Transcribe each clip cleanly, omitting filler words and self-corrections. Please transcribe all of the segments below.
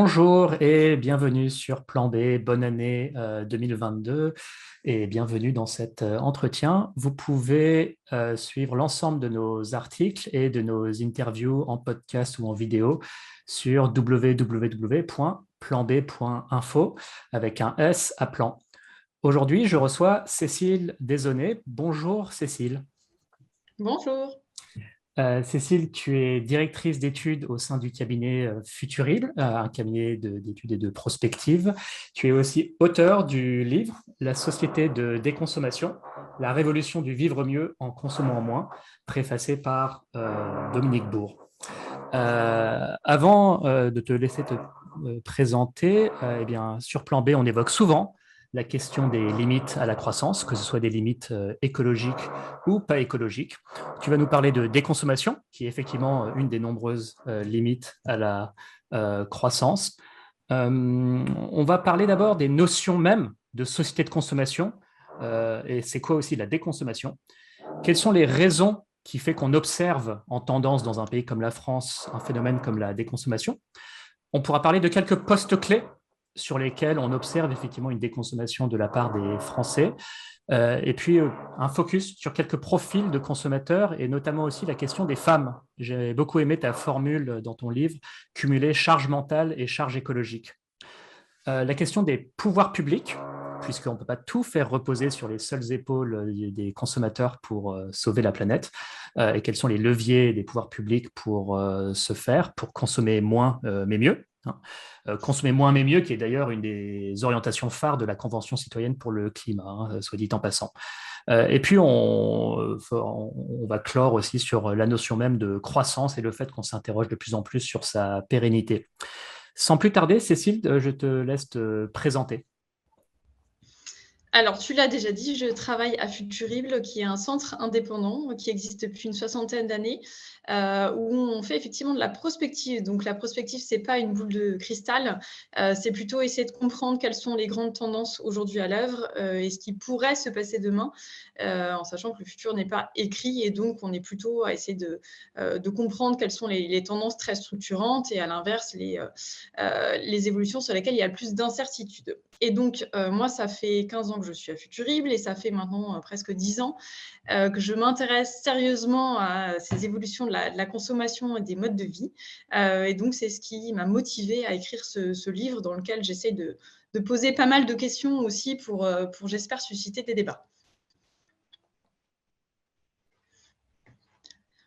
Bonjour et bienvenue sur Plan B, bonne année 2022 et bienvenue dans cet entretien. Vous pouvez suivre l'ensemble de nos articles et de nos interviews en podcast ou en vidéo sur www.planb.info avec un S à plan. Aujourd'hui, je reçois Cécile Desaunay. Bonjour Cécile. Bonjour. Cécile, tu es directrice d'études au sein du cabinet Futuril, un cabinet d'études et de prospective. Tu es aussi auteur du livre La société de déconsommation, la révolution du vivre mieux en consommant moins, préfacé par Dominique Bourg. Avant de te laisser te présenter, eh bien, sur Plan B, on évoque souvent la question des limites à la croissance, que ce soit des limites écologiques ou pas écologiques. Tu vas nous parler de déconsommation, qui est effectivement une des nombreuses limites à la croissance. On va parler d'abord des notions même de société de consommation, et c'est quoi aussi la déconsommation. Quelles sont les raisons qui fait qu'on observe en tendance dans un pays comme la France un phénomène comme la déconsommation? On pourra parler de quelques postes clés sur lesquels on observe effectivement une déconsommation de la part des Français. Et puis, un focus sur quelques profils de consommateurs et notamment aussi la question des femmes. J'ai beaucoup aimé ta formule dans ton livre, cumuler charge mentale et charge écologique. La question des pouvoirs publics, puisqu'on ne peut pas tout faire reposer sur les seules épaules des consommateurs pour sauver la planète, et quels sont les leviers des pouvoirs publics pour ce faire, pour consommer moins mais mieux. Consommer moins mais mieux, qui est d'ailleurs une des orientations phares de la Convention citoyenne pour le climat, soit dit en passant. Et puis, on va clore aussi sur la notion même de croissance et le fait qu'on s'interroge de plus en plus sur sa pérennité. Sans plus tarder, Cécile, je te laisse te présenter. Alors, tu l'as déjà dit, je travaille à Futurible, qui est un centre indépendant qui existe depuis une soixantaine d'années, où on fait effectivement de la prospective. Donc, la prospective, ce n'est pas une boule de cristal, c'est plutôt essayer de comprendre quelles sont les grandes tendances aujourd'hui à l'œuvre et ce qui pourrait se passer demain, en sachant que le futur n'est pas écrit et donc on est plutôt à essayer de comprendre quelles sont les tendances très structurantes et à l'inverse, les évolutions sur lesquelles il y a le plus d'incertitudes. Et donc, moi, ça fait 15 ans que je suis à Futurible et ça fait maintenant presque 10 ans que je m'intéresse sérieusement à ces évolutions de la consommation et des modes de vie. Et donc, c'est ce qui m'a motivée à écrire ce livre dans lequel j'essaie de poser pas mal de questions aussi pour j'espère, susciter des débats.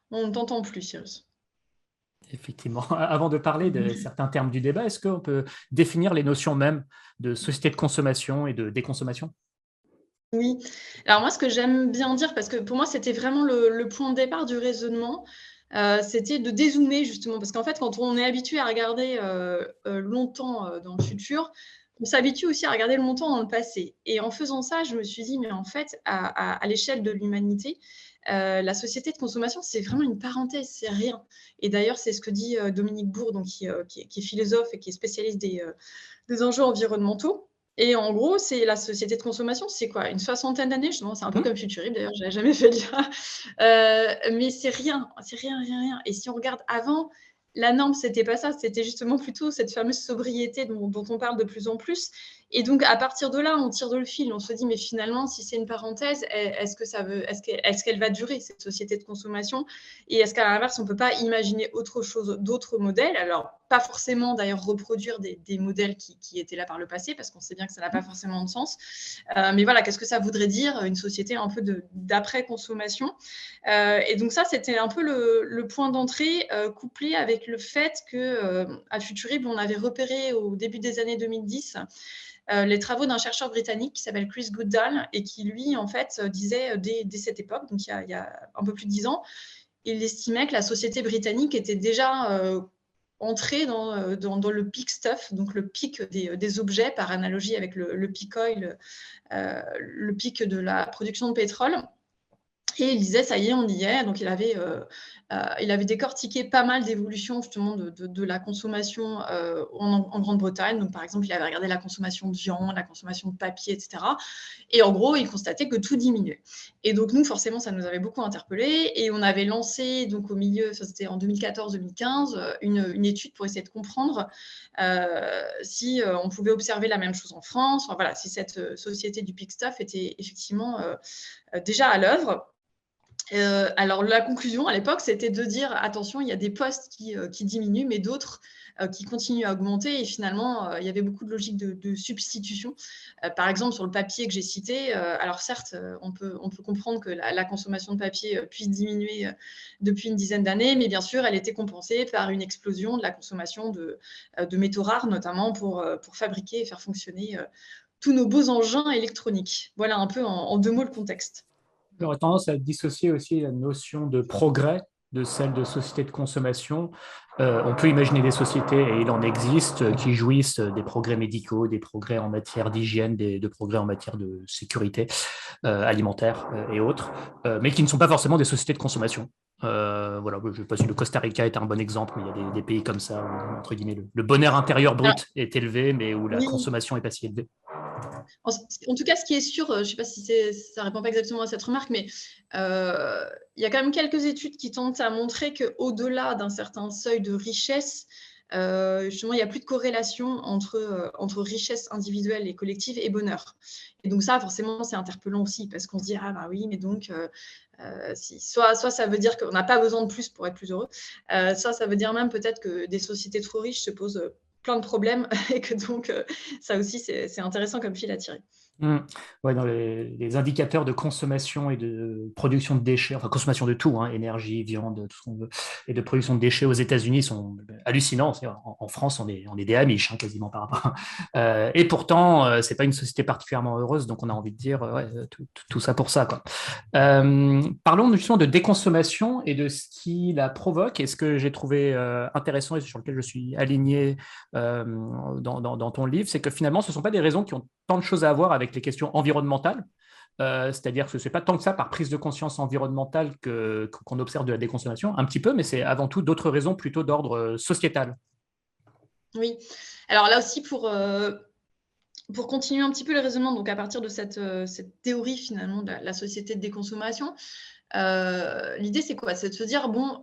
On ne t'entend plus, Cyrus. Effectivement. Avant de parler de certains termes du débat, est-ce qu'on peut définir les notions même de société de consommation et de déconsommation? Oui. Alors moi, ce que j'aime bien dire, parce que pour moi, c'était vraiment le point de départ du raisonnement, c'était de dézoomer justement. Parce qu'en fait, quand on est habitué à regarder longtemps dans le futur, on s'habitue aussi à regarder longtemps dans le passé. Et en faisant ça, je me suis dit, mais en fait, à l'échelle de l'humanité, la société de consommation, c'est vraiment une parenthèse, c'est rien. Et d'ailleurs, c'est ce que dit Dominique Bourg, donc, qui est philosophe et qui est spécialiste des enjeux environnementaux. Et en gros, c'est la société de consommation, c'est quoi? Une soixantaine d'années? Justement, c'est un peu comme Futurib, d'ailleurs, je n'avais jamais fait lire. Mais c'est rien, rien, rien, rien. Et si on regarde avant, la norme, c'était pas ça, c'était justement plutôt cette fameuse sobriété dont on parle de plus en plus. Et donc, à partir de là, on tire de le fil, on se dit, mais finalement, si c'est une parenthèse, est-ce qu'elle va durer, cette société de consommation? Et est-ce qu'à l'inverse, on ne peut pas imaginer autre chose, d'autres modèles? Alors, pas forcément d'ailleurs reproduire des modèles qui étaient là par le passé, parce qu'on sait bien que ça n'a pas forcément de sens. Mais voilà, qu'est-ce que ça voudrait dire, une société un peu d'après-consommation? Et donc ça, c'était un peu le point d'entrée, couplé avec le fait qu'à Futurible, on avait repéré au début des années 2010 les travaux d'un chercheur britannique qui s'appelle Chris Goodall et qui, lui, en fait, disait dès cette époque, donc il y a un peu plus de 10 ans, il estimait que la société britannique était déjà entrée dans le peak stuff, donc le pic des objets, par analogie avec le peak oil, le pic de la production de pétrole. Et il disait, ça y est, on y est. Donc, il avait décortiqué pas mal d'évolutions justement de la consommation en Grande-Bretagne. Donc, par exemple, il avait regardé la consommation de viande, la consommation de papier, etc. Et en gros, il constatait que tout diminuait. Et donc, nous, forcément, ça nous avait beaucoup interpellés. Et on avait lancé, donc au milieu, ça c'était en 2014-2015, une étude pour essayer de comprendre si on pouvait observer la même chose en France. Enfin, voilà, si cette société du Peak Stuff était effectivement déjà à l'œuvre. Alors, la conclusion à l'époque, c'était de dire attention, il y a des postes qui diminuent, mais d'autres qui continuent à augmenter. Et finalement, il y avait beaucoup de logique de substitution. Par exemple, sur le papier que j'ai cité, alors certes, on peut comprendre que la consommation de papier puisse diminuer depuis une dizaine d'années, mais bien sûr, elle était compensée par une explosion de la consommation de métaux rares, notamment pour fabriquer et faire fonctionner tous nos beaux engins électroniques. Voilà un peu en 2 mots le contexte. J'aurais tendance à dissocier aussi la notion de progrès de celle de société de consommation. On peut imaginer des sociétés, et il en existe, qui jouissent des progrès médicaux, des progrès en matière d'hygiène, de progrès en matière de sécurité alimentaire et autres, mais qui ne sont pas forcément des sociétés de consommation. Voilà, je ne sais pas si le Costa Rica est un bon exemple, mais il y a des pays comme ça où, entre guillemets, le bonheur intérieur Alors, brut est élevé, mais où la oui, consommation n'est pas si élevée. en tout cas, ce qui est sûr, je ne sais pas si ça répond pas exactement à cette remarque, mais il y a quand même quelques études qui tentent à montrer qu'au-delà d'un certain seuil de richesse, justement, il n'y a plus de corrélation entre richesse individuelle et collective et bonheur. Et donc ça, forcément, c'est interpellant aussi, parce qu'on se dit, ah bah oui, mais donc, soit ça veut dire qu'on n'a pas besoin de plus pour être plus heureux, soit ça veut dire même peut-être que des sociétés trop riches se posent plein de problèmes et que donc ça aussi c'est intéressant comme fil à tirer. Ouais, dans les indicateurs de consommation et de production de déchets, enfin consommation de tout, hein, énergie, viande, tout ce qu'on veut, et de production de déchets aux États-Unis sont hallucinants. En France, on est des Amish hein, quasiment par rapport. Et pourtant, c'est pas une société particulièrement heureuse, donc on a envie de dire ouais, tout ça pour ça, quoi. Parlons justement de déconsommation et de ce qui la provoque. Et ce que j'ai trouvé intéressant et sur lequel je suis aligné dans ton livre, c'est que finalement, ce ne sont pas des raisons qui ont tant de choses à voir avec les questions environnementales. C'est-à-dire que ce n'est pas tant que ça par prise de conscience environnementale qu'on observe de la déconsommation, un petit peu, mais c'est avant tout d'autres raisons plutôt d'ordre sociétal. Oui, alors là aussi pour continuer un petit peu le raisonnement, donc à partir de cette théorie finalement de la société de déconsommation, l'idée c'est quoi? C'est de se dire, bon,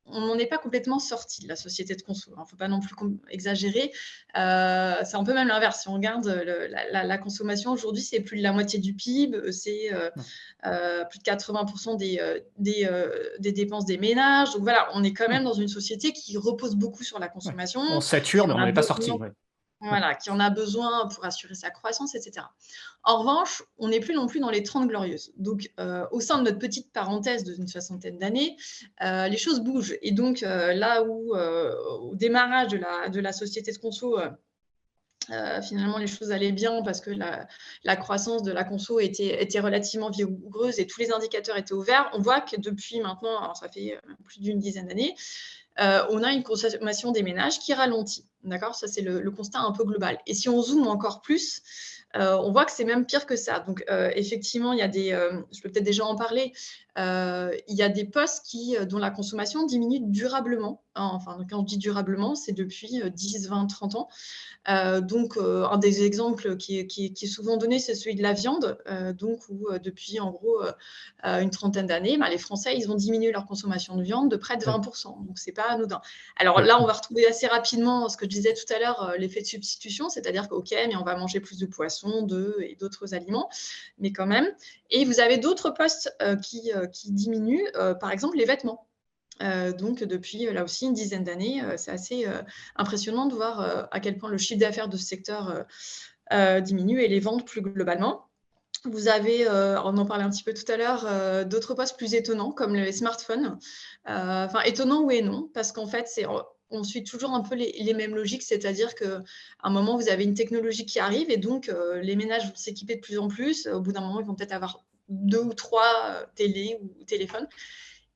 on n'en est pas complètement sorti de la société de conso. Il ne faut pas non plus exagérer. C'est un peu même l'inverse. Si on regarde la consommation aujourd'hui, c'est plus de la moitié du PIB, c'est plus de 80% des dépenses des ménages. Donc voilà, on est quand même dans une société qui repose beaucoup sur la Ouais. consommation, On qui sature, mais en on a n'est pas sorti. besoin, Ouais. voilà, qui en a besoin pour assurer sa croissance, etc. En revanche, on n'est plus non plus dans les 30 glorieuses. Donc, au sein de notre petite parenthèse d'une 60aine d'années, les choses bougent. Et donc, là où, au démarrage de la société de conso, finalement, les choses allaient bien parce que la croissance de la conso était relativement vigoureuse et tous les indicateurs étaient au vert, on voit que depuis maintenant, alors ça fait plus d'une dizaine d'années, on a une consommation des ménages qui ralentit. D'accord? Ça, c'est le constat un peu global. Et si on zoome encore plus, on voit que c'est même pire que ça. Donc, effectivement, il y a je peux peut-être déjà en parler, il y a des postes dont la consommation diminue durablement. Hein. Enfin, quand on dit durablement, c'est depuis 10, 20, 30 ans. Donc, un des exemples qui est souvent donné, c'est celui de la viande. Donc, où depuis en gros une trentaine d'années, les Français, ils ont diminué leur consommation de viande de près de 20%. Donc, c'est pas anodin. Alors là, on va retrouver assez rapidement ce que je disais tout à l'heure, l'effet de substitution, c'est-à-dire qu'ok, mais on va manger plus de poissons, d'œufs et d'autres aliments, mais quand même. Et vous avez d'autres postes qui diminuent, par exemple les vêtements. Donc, depuis là aussi une dizaine d'années, c'est assez impressionnant de voir à quel point le chiffre d'affaires de ce secteur diminue et les ventes plus globalement. Vous avez, on en parlait un petit peu tout à l'heure, d'autres postes plus étonnants comme les smartphones. Enfin, étonnant oui et non, parce qu'en fait, on suit toujours un peu les mêmes logiques, c'est-à-dire qu'à un moment, vous avez une technologie qui arrive et donc les ménages vont s'équiper de plus en plus. Au bout d'un moment, ils vont peut-être avoir 2 ou 3 télés ou téléphones.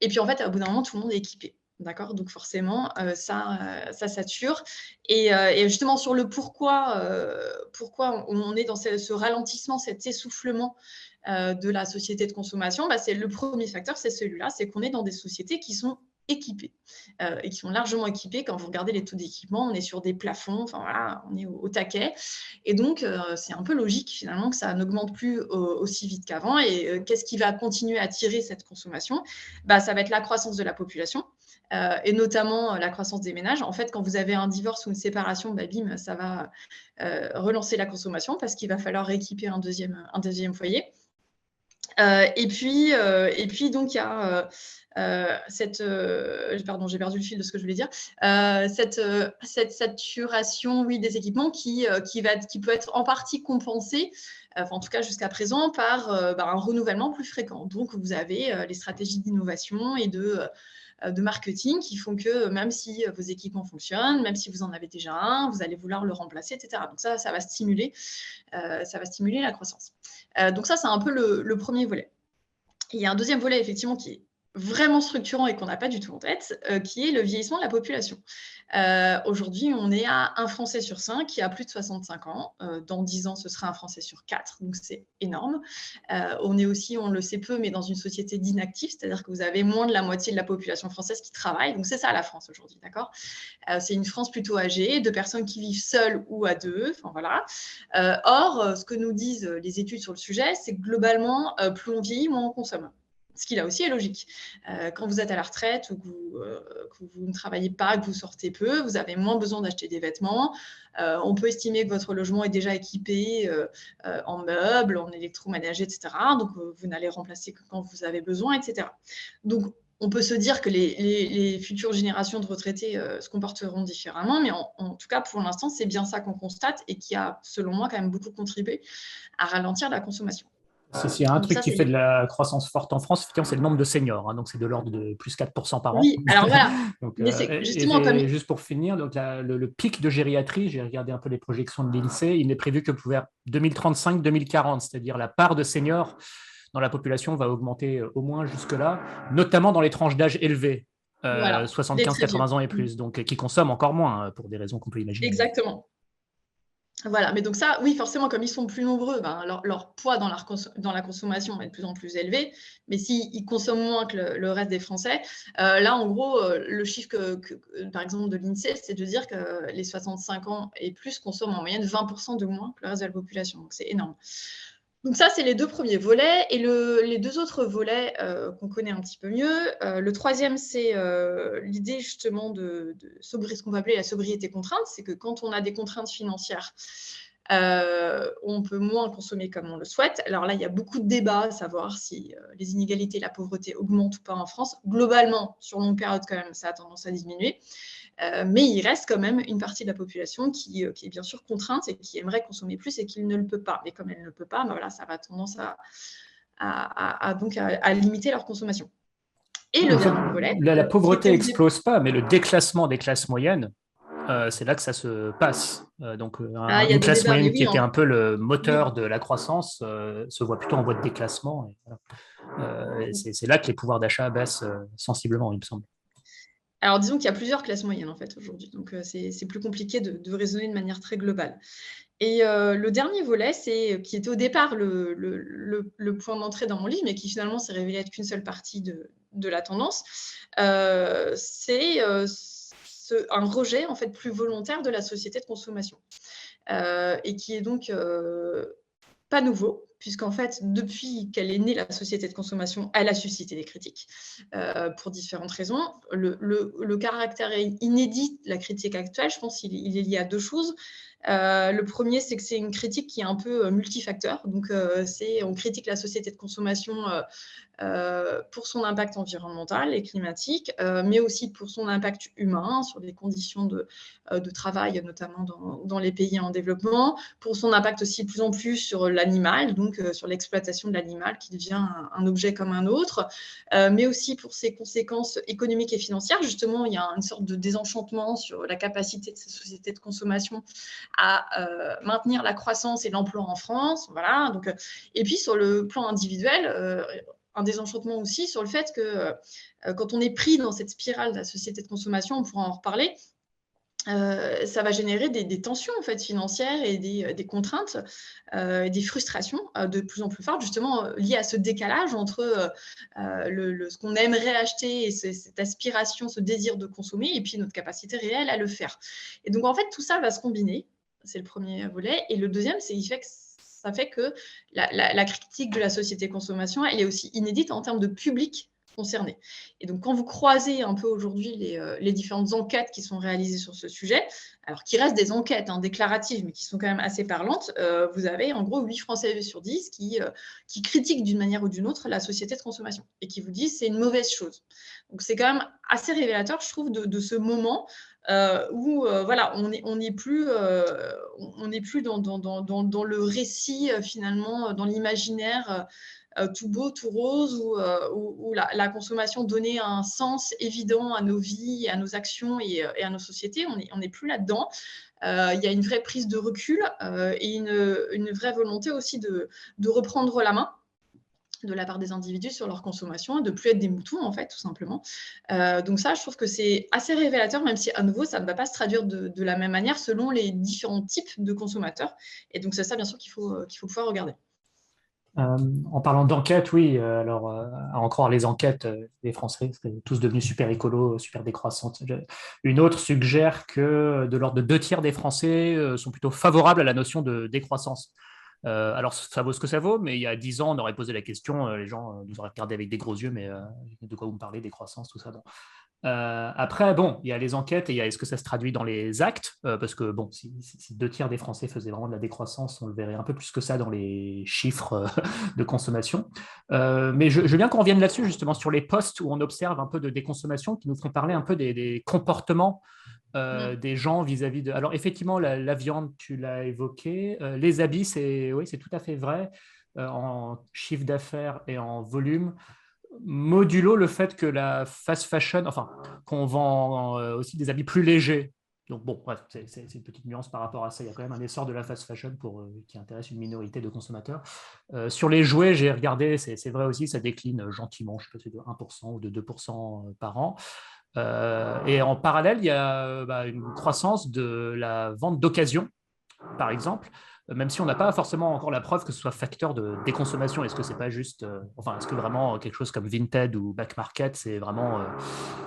Et puis, en fait, au bout d'un moment, tout le monde est équipé. D'accord, donc forcément, ça sature. Et justement, sur le pourquoi on est dans ce ralentissement, cet essoufflement de la société de consommation, bah, c'est le premier facteur, c'est celui-là, c'est qu'on est dans des sociétés qui sont équipées et qui sont largement équipées. Quand vous regardez les taux d'équipement, on est sur des plafonds, enfin voilà, on est au taquet. Et donc, c'est un peu logique finalement que ça n'augmente plus aussi vite qu'avant. Et qu'est-ce qui va continuer à tirer cette consommation? Bah, ça va être la croissance de la population. Et notamment la croissance des ménages. En fait, quand vous avez un divorce ou une séparation, bah, bim, ça va relancer la consommation parce qu'il va falloir rééquiper un deuxième foyer. Et puis donc, il y a pardon, j'ai perdu le fil de ce que je voulais dire. Cette saturation, oui, des équipements qui peut être en partie compensée, enfin, en tout cas jusqu'à présent, par un renouvellement plus fréquent. Donc, vous avez les stratégies d'innovation et de marketing qui font que même si vos équipements fonctionnent, même si vous en avez déjà un, vous allez vouloir le remplacer, etc. Donc ça va stimuler la croissance. Donc ça, c'est un peu le premier volet. Et il y a un deuxième volet, effectivement, qui est vraiment structurant et qu'on n'a pas du tout en tête, qui est le vieillissement de la population. Aujourd'hui, on est à 1 Français sur 5 qui a plus de 65 ans. Dans 10 ans, ce sera 1 Français sur 4, donc c'est énorme. On est aussi, on le sait peu, mais dans une société d'inactifs, c'est-à-dire que vous avez moins de la moitié de la population française qui travaille. Donc c'est ça la France aujourd'hui, d'accord ? C'est une France plutôt âgée, de personnes qui vivent seules ou à deux. Enfin voilà. Or, ce que nous disent les études sur le sujet, c'est que globalement, plus on vieillit, moins on consomme. Ce qui là aussi est logique. Quand vous êtes à la retraite ou que vous ne travaillez pas, que vous sortez peu, vous avez moins besoin d'acheter des vêtements. On peut estimer que votre logement est déjà équipé en meubles, en électroménager, etc. Donc, vous n'allez remplacer que quand vous avez besoin, etc. Donc, on peut se dire que les futures générations de retraités se comporteront différemment, mais en tout cas, pour l'instant, c'est bien ça qu'on constate et qui a, selon moi, quand même beaucoup contribué à ralentir la consommation. S'il y a un Donc truc ça, qui fait de la croissance forte en France, effectivement, c'est le nombre de seniors. Hein, donc, c'est de l'ordre de plus 4% par an. Oui, alors voilà. Donc, Mais c'est justement comme... juste pour finir, donc le pic de gériatrie, j'ai regardé un peu les projections de l'INSEE, il n'est prévu que pour 2035-2040, c'est-à-dire la part de seniors dans la population va augmenter au moins jusque-là, notamment dans les tranches d'âge élevées, Voilà, les très vieux. 75-80 ans et plus, donc qui consomment encore moins pour des raisons qu'on peut imaginer. Exactement. Voilà, mais donc ça, oui, forcément, comme ils sont plus nombreux, leur poids dans la consommation est de plus en plus élevé. Mais s'ils consomment moins que le reste des Français, là, en gros, le chiffre par exemple, de l'INSEE, c'est de dire que les 65 ans et plus consomment en moyenne 20% de moins que le reste de la population. Donc, c'est énorme. Donc ça, c'est les deux premiers volets. Et les deux autres volets qu'on connaît un petit peu mieux. Le troisième, c'est l'idée justement de ce qu'on va appeler la sobriété contrainte. C'est que quand on a des contraintes financières, on peut moins consommer comme on le souhaite. Alors là, il y a beaucoup de débats à savoir si les inégalités et la pauvreté augmentent ou pas en France. Globalement, sur longue période, quand même, ça a tendance à diminuer. Mais il reste quand même une partie de la population qui est bien sûr contrainte et qui aimerait consommer plus et qui ne le peut pas. Mais comme elle ne le peut pas, voilà, ça va tendance à limiter leur consommation. Et le dernier volet... La pauvreté n'explose pas, mais le déclassement des classes moyennes, c'est là que ça se passe. Donc, une classe moyenne qui était un peu le moteur de la croissance se voit plutôt en voie de déclassement. Et voilà. C'est là que les pouvoirs d'achat baissent sensiblement, il me semble. Alors, disons qu'il y a plusieurs classes moyennes, en fait, aujourd'hui. Donc, c'est plus compliqué de raisonner de manière très globale. Et le dernier volet, qui était au départ le point d'entrée dans mon livre, mais qui finalement s'est révélé être qu'une seule partie de la tendance, c'est un rejet, en fait, plus volontaire de la société de consommation. Et qui est donc pas nouveau, puisqu'en fait, depuis qu'elle est née, la société de consommation, elle a suscité des critiques pour différentes raisons. Le caractère inédit de la critique actuelle, je pense qu'il est lié à deux choses. Le premier, c'est que c'est une critique qui est un peu multifacteur. Donc, on critique la société de consommation pour son impact environnemental et climatique, mais aussi pour son impact humain sur les conditions de travail, notamment dans les pays en développement, pour son impact aussi de plus en plus sur l'animal, donc sur l'exploitation de l'animal qui devient un objet comme un autre, mais aussi pour ses conséquences économiques et financières. Justement, il y a une sorte de désenchantement sur la capacité de ces sociétés de consommation à maintenir la croissance et l'emploi en France. Voilà. Donc, et puis, sur le plan individuel, un désenchantement aussi sur le fait que quand on est pris dans cette spirale de la société de consommation, on pourra en reparler, ça va générer des tensions en fait financières et des contraintes, des frustrations, de plus en plus fortes justement, liées à ce décalage entre, ce qu'on aimerait acheter et cette aspiration, ce désir de consommer et puis notre capacité réelle à le faire. Et donc en fait, tout ça va se combiner. C'est le premier volet et le deuxième, c'est ça fait que la critique de la société consommation, elle est aussi inédite en termes de public concerné. Et donc, quand vous croisez un peu aujourd'hui les différentes enquêtes qui sont réalisées sur ce sujet, alors qui restent des enquêtes déclaratives, mais qui sont quand même assez parlantes, vous avez en gros 8 Français sur 10 qui critiquent d'une manière ou d'une autre la société de consommation et qui vous disent c'est une mauvaise chose. Donc, c'est quand même assez révélateur, je trouve, de ce moment où voilà, on n'est plus, dans le récit, finalement, dans l'imaginaire tout beau, tout rose, où la consommation donnait un sens évident à nos vies, à nos actions et à nos sociétés. On n'est plus là-dedans. Il y a une vraie prise de recul et une vraie volonté aussi de reprendre la main de la part des individus sur leur consommation et de plus être des moutons, en fait, tout simplement. Donc ça, je trouve que c'est assez révélateur, même si, à nouveau, ça ne va pas se traduire de la même manière selon les différents types de consommateurs. Et donc, c'est ça, bien sûr, qu'il faut pouvoir regarder. En parlant d'enquête, oui, alors à en croire les enquêtes, les Français seraient tous devenus super écolos, super décroissantes. Une autre suggère que de l'ordre de 2 tiers des Français sont plutôt favorables à la notion de décroissance. Alors ça vaut ce que ça vaut, mais il y a 10 ans, on aurait posé la question, les gens nous auraient regardé avec des gros yeux, mais de quoi vous me parlez, décroissance, tout ça. Bon. Après, bon, il y a les enquêtes et il y a est-ce que ça se traduit dans les actes, parce que bon, si 2 tiers des Français faisaient vraiment de la décroissance, on le verrait un peu plus que ça dans les chiffres de consommation. Mais je veux bien qu'on revienne là-dessus, justement, sur les postes où on observe un peu de déconsommation, qui nous font parler un peu des comportements des gens vis-à-vis de... Alors effectivement, la viande, tu l'as évoqué. Les habits, oui, c'est tout à fait vrai. En chiffre d'affaires et en volume, modulo le fait que la fast fashion, enfin, qu'on vend aussi des habits plus légers. Donc bon, bref, c'est une petite nuance par rapport à ça. Il y a quand même un essor de la fast fashion qui intéresse une minorité de consommateurs. Sur les jouets, j'ai regardé, c'est vrai aussi, ça décline gentiment, je sais pas si c'est de 1% ou de 2% par an. Et en parallèle, il y a une croissance de la vente d'occasion, par exemple, même si on n'a pas forcément encore la preuve que ce soit facteur de déconsommation. Est-ce que c'est pas juste, enfin, est-ce que vraiment quelque chose comme Vinted ou Back Market, c'est vraiment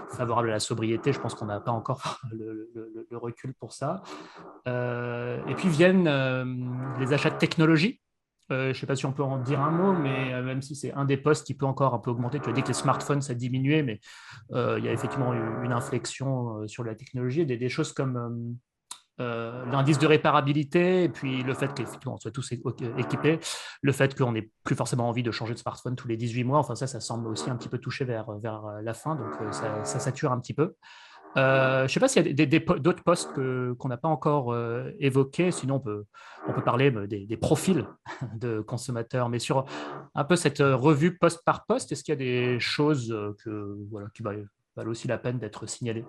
favorable à la sobriété? Je pense qu'on n'a pas encore le recul pour ça. Et puis viennent les achats de technologie. Je ne sais pas si on peut en dire un mot, mais même si c'est un des postes qui peut encore un peu augmenter, tu as dit que les smartphones, ça diminuait, mais il y a effectivement une inflexion sur la technologie, des choses comme l'indice de réparabilité, et puis le fait qu'effectivement on soit tous équipés, le fait qu'on n'ait plus forcément envie de changer de smartphone tous les 18 mois, enfin ça semble aussi un petit peu toucher vers la fin, donc ça sature un petit peu. Je ne sais pas s'il y a d'autres postes qu'on n'a pas encore évoqués, sinon on peut parler des profils de consommateurs, mais sur un peu cette revue poste par poste, est-ce qu'il y a des choses voilà, qui valent aussi la peine d'être signalées?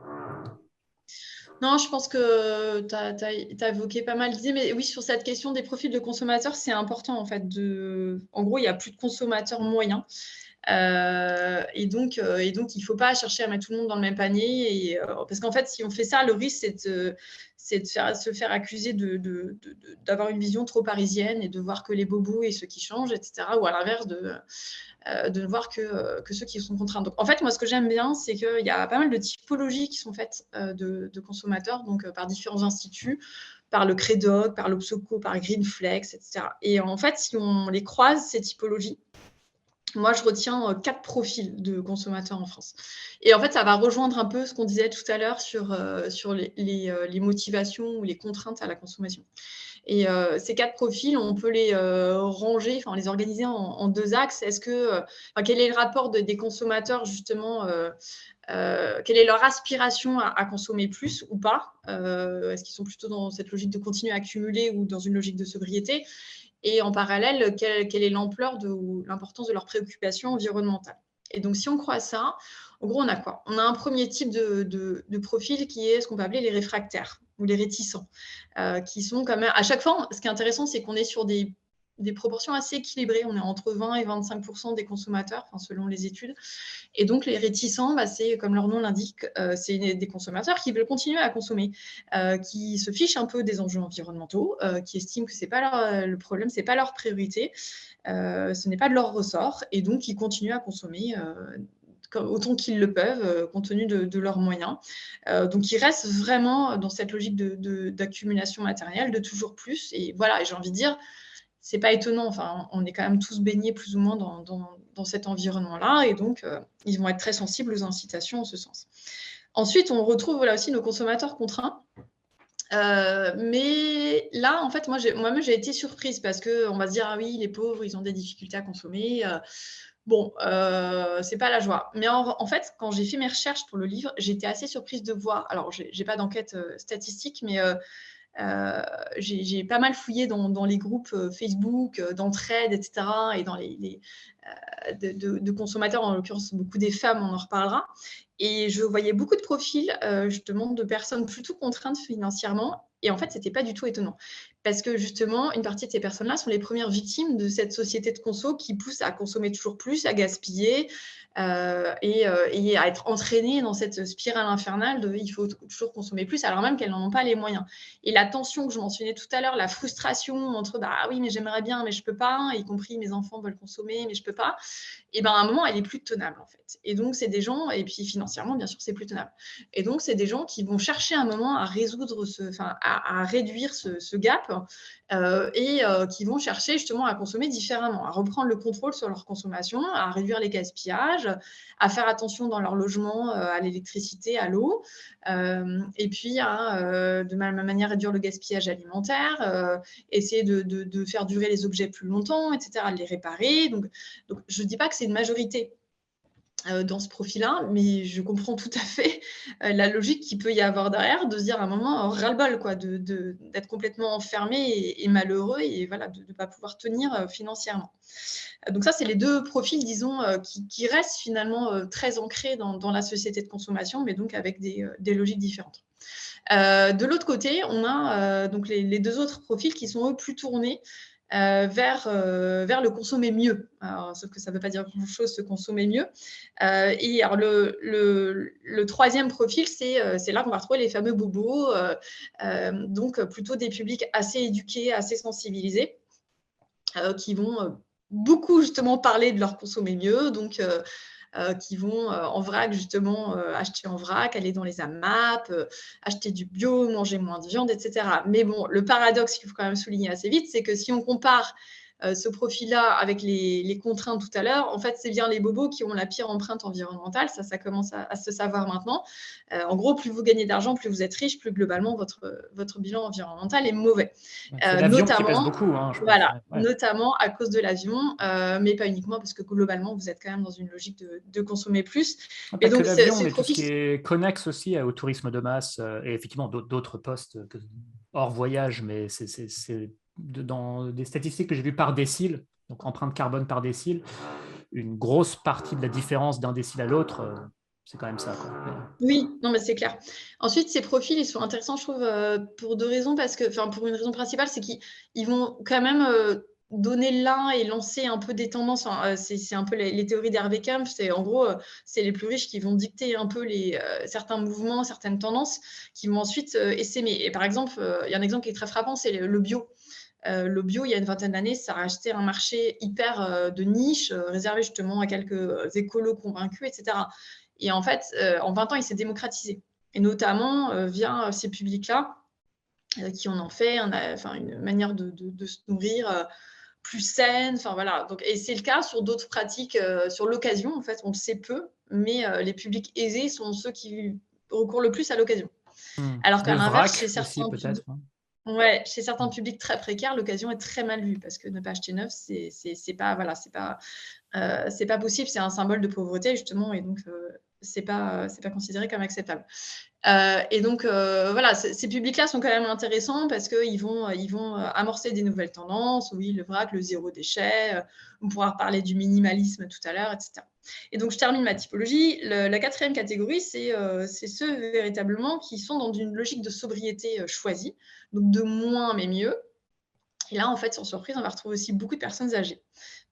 Non, je pense que tu as évoqué pas mal d'idées, mais oui, sur cette question des profils de consommateurs, c'est important en fait. En gros, il n'y a plus de consommateurs moyens. Et donc, il ne faut pas chercher à mettre tout le monde dans le même panier. Parce qu'en fait, si on fait ça, le risque, c'est de se faire accuser d'avoir une vision trop parisienne et de voir que les bobos et ceux qui changent, etc. Ou à l'inverse, de ne voir que ceux qui sont contraints. Donc, en fait, moi, ce que j'aime bien, c'est qu'il y a pas mal de typologies qui sont faites de consommateurs, donc par différents instituts, par le Crédoc, par l'Obsoco, par Greenflex, etc. Et en fait, si on les croise, ces typologies, moi, je retiens 4 profils de consommateurs en France. Et en fait, ça va rejoindre un peu ce qu'on disait tout à l'heure sur les motivations ou les contraintes à la consommation. Et ces 4 profils, on peut les ranger, enfin les organiser en 2 axes. Quel est le rapport des consommateurs justement quelle est leur aspiration à consommer plus ou pas Est-ce qu'ils sont plutôt dans cette logique de continuer à accumuler ou dans une logique de sobriété? Et en parallèle, quelle est l'ampleur ou l'importance de leurs préoccupations environnementales? Et donc, si on croit ça, en gros, on a quoi? On a un premier type de profil qui est ce qu'on va appeler les réfractaires ou les réticents, qui sont quand même... À chaque fois, ce qui est intéressant, c'est qu'on est sur des des proportions assez équilibrées. On est entre 20 et 25% des consommateurs, selon les études. Et donc, les réticents, c'est, comme leur nom l'indique, c'est des consommateurs qui veulent continuer à consommer, qui se fichent un peu des enjeux environnementaux, qui estiment que c'est pas le problème, c'est pas leur priorité, ce n'est pas de leur ressort, et donc ils continuent à consommer autant qu'ils le peuvent, compte tenu de leurs moyens. Donc, ils restent vraiment dans cette logique d'accumulation matérielle, de toujours plus. Et voilà, et j'ai envie de dire, c'est pas étonnant. Enfin, on est quand même tous baignés plus ou moins dans cet environnement-là, et donc ils vont être très sensibles aux incitations en ce sens. Ensuite, on retrouve aussi nos consommateurs contraints. Mais là, en fait, moi-même, j'ai été surprise parce qu'on va se dire, ah oui, les pauvres, ils ont des difficultés à consommer. Bon, c'est pas la joie. Mais en fait, quand j'ai fait mes recherches pour le livre, j'étais assez surprise de voir. Alors, j'ai pas d'enquête statistique, mais j'ai pas mal fouillé dans les groupes Facebook, d'entraide, etc., et dans les de consommateurs, en l'occurrence beaucoup des femmes, on en reparlera. Et je voyais beaucoup de profils, justement, de personnes plutôt contraintes financièrement. Et en fait, c'était pas du tout étonnant. Parce que justement, une partie de ces personnes-là sont les premières victimes de cette société de conso qui pousse à consommer toujours plus, à gaspiller, et à être entraînées dans cette spirale infernale de il faut toujours consommer plus, alors même qu'elles n'en ont pas les moyens. Et la tension que je mentionnais tout à l'heure, la frustration entre ah oui, mais j'aimerais bien, mais je peux pas, y compris mes enfants veulent consommer, mais je peux pas. Et à un moment, elle est plus tenable, en fait. Et donc, c'est des gens, et puis financièrement, bien sûr, c'est plus tenable. Et donc, c'est des gens qui vont chercher un moment à résoudre à réduire ce gap, et qui vont chercher justement à consommer différemment, à reprendre le contrôle sur leur consommation, à réduire les gaspillages, à faire attention dans leur logement à l'électricité, à l'eau, et puis de la même manière réduire le gaspillage alimentaire, essayer de faire durer les objets plus longtemps, etc., de les réparer. Donc je ne dis pas que c'est une majorité dans ce profil-là, mais je comprends tout à fait la logique qu'il peut y avoir derrière, de se dire à un moment, ras-le-bol, quoi, d'être complètement enfermé et malheureux, et voilà, de ne pas pouvoir tenir financièrement. Donc ça, c'est les deux profils, disons, qui restent finalement très ancrés dans la société de consommation, mais donc avec des logiques différentes. De l'autre côté, on a donc les deux autres profils qui sont, eux, plus tournés vers le consommer mieux. Alors, sauf que ça ne veut pas dire grand-chose, se consommer mieux. Et alors, le troisième profil, c'est là qu'on va retrouver les fameux bobos, donc plutôt des publics assez éduqués, assez sensibilisés, qui vont beaucoup justement parler de leur consommer mieux, donc qui vont en vrac justement acheter en vrac, aller dans les AMAP, acheter du bio, manger moins de viande, etc. Mais bon, le paradoxe qu'il faut quand même souligner assez vite, c'est que si on compare ce profil-là avec les contraintes tout à l'heure, en fait, c'est bien les bobos qui ont la pire empreinte environnementale. Ça commence à se savoir maintenant. En gros, plus vous gagnez d'argent, plus vous êtes riche, plus globalement votre bilan environnemental est mauvais. C'est l'avion qui pèse beaucoup, je pense. Voilà, ouais. Notamment à cause de l'avion, mais pas uniquement, parce que globalement, vous êtes quand même dans une logique de consommer plus. Pas que l'avion, mais tout ce qui est connexe aussi au tourisme de masse, et effectivement d'autres postes hors voyage, mais c'est dans des statistiques que j'ai vues par décile, donc empreinte carbone par décile, une grosse partie de la différence d'un décile à l'autre, c'est quand même ça, quoi. Oui, non, mais c'est clair. Ensuite, ces profils, ils sont intéressants, je trouve, pour deux raisons, pour une raison principale, c'est qu'ils vont quand même donner l'un et lancer un peu des tendances. C'est un peu les théories d'Hervé Kempf. C'est en gros, c'est les plus riches qui vont dicter un peu certains mouvements, certaines tendances, qui vont ensuite essaimer. Et par exemple, il y a un exemple qui est très frappant, c'est le bio. Le bio, il y a une vingtaine d'années, ça a acheté un marché hyper de niche, réservé justement à quelques écolos convaincus, etc. Et en fait, en 20 ans, il s'est démocratisé. Et notamment via ces publics-là, qui en ont fait une manière de se nourrir plus saine. Voilà. Donc, et c'est le cas sur d'autres pratiques, sur l'occasion, en fait, on le sait peu, mais les publics aisés sont ceux qui recourent le plus à l'occasion. Alors qu'à l'inverse, chez certains publics très précaires, l'occasion est très mal vue, parce que ne pas acheter neuf, c'est pas possible, c'est un symbole de pauvreté justement, et donc c'est pas considéré comme acceptable. Et donc voilà, ces publics-là sont quand même intéressants parce qu'ils vont amorcer des nouvelles tendances, oui, le vrac, le zéro déchet, on pourra reparler du minimalisme tout à l'heure, etc. Et donc je termine ma typologie. La quatrième catégorie, c'est ceux véritablement qui sont dans une logique de sobriété choisie, donc de moins mais mieux. Et là, en fait, sans surprise, on va retrouver aussi beaucoup de personnes âgées.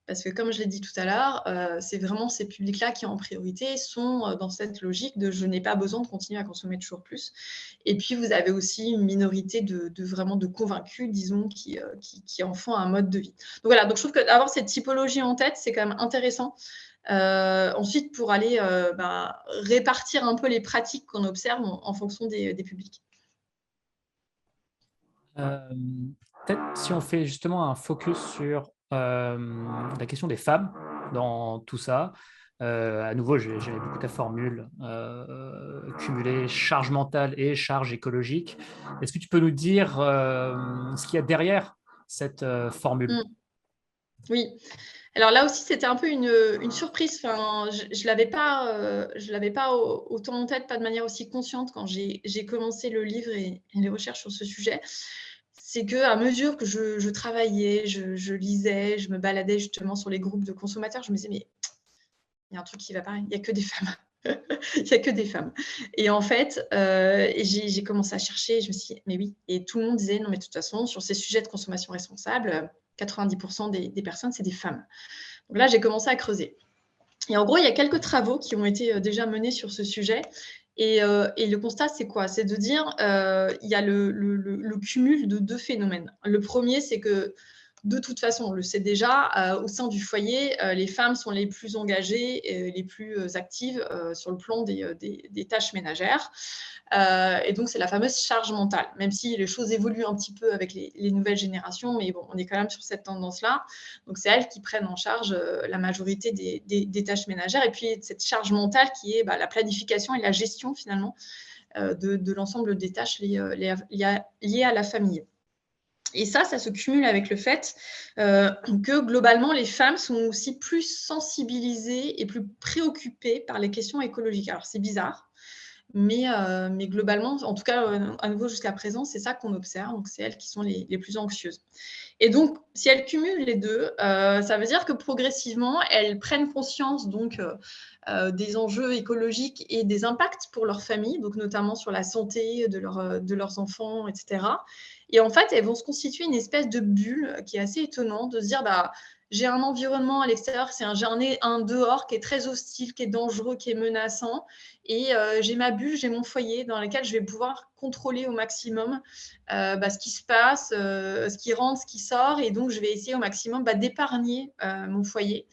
Parce que comme je l'ai dit tout à l'heure, c'est vraiment ces publics-là qui, en priorité, sont, dans cette logique de: «Je n'ai pas besoin de continuer à consommer toujours plus». Et puis, vous avez aussi une minorité de vraiment de convaincus, disons, qui en font un mode de vie. Donc voilà, donc je trouve qu'avoir cette typologie en tête, c'est quand même intéressant. Ensuite, pour aller, répartir un peu les pratiques qu'on observe en fonction des publics. Peut-être si on fait justement un focus sur la question des femmes dans tout ça. À nouveau, j'aimais beaucoup ta formule, cumuler charge mentale et charge écologique. Est-ce que tu peux nous dire ce qu'il y a derrière cette formule? Mmh. Oui. Alors là aussi, c'était un peu une surprise. Enfin, je l'avais pas autant en tête, pas de manière aussi consciente quand j'ai commencé le livre et les recherches sur ce sujet. C'est qu'à mesure que je travaillais, je lisais, je me baladais justement sur les groupes de consommateurs, je me disais: «Mais il y a un truc qui va pas, il y a que des femmes. Il y a que des femmes». Et en fait, j'ai commencé à chercher, je me suis dit: «Mais oui», et tout le monde disait: «Non, mais de toute façon, sur ces sujets de consommation responsable, 90 des personnes, c'est des femmes». Donc là, j'ai commencé à creuser. Et en gros, il y a quelques travaux qui ont été déjà menés sur ce sujet. Et le constat, c'est quoi? C'est de dire, il y a le cumul de 2 phénomènes. Le premier, c'est que, de toute façon, on le sait déjà, au sein du foyer, les femmes sont les plus engagées et les plus actives sur le plan des tâches ménagères. Et donc, c'est la fameuse charge mentale, même si les choses évoluent un petit peu avec les nouvelles générations, mais bon, on est quand même sur cette tendance-là. Donc, c'est elles qui prennent en charge la majorité des tâches ménagères. Et puis, cette charge mentale qui est la planification et la gestion, finalement, de l'ensemble des tâches liées à la famille. Et ça se cumule avec le fait que globalement, les femmes sont aussi plus sensibilisées et plus préoccupées par les questions écologiques. Alors, c'est bizarre, mais globalement, en tout cas, à nouveau jusqu'à présent, c'est ça qu'on observe. Donc, c'est elles qui sont les plus anxieuses. Et donc, si elles cumulent les deux, ça veut dire que progressivement, elles prennent conscience donc des enjeux écologiques et des impacts pour leur famille, donc notamment sur la santé de leurs enfants, etc. Et en fait, elles vont se constituer une espèce de bulle qui est assez étonnante, de se dire, j'ai un environnement à l'extérieur, j'ai un dehors qui est très hostile, qui est dangereux, qui est menaçant, et j'ai ma bulle, j'ai mon foyer dans lequel je vais pouvoir contrôler au maximum ce qui se passe, ce qui rentre, ce qui sort, et donc je vais essayer au maximum d'épargner mon foyer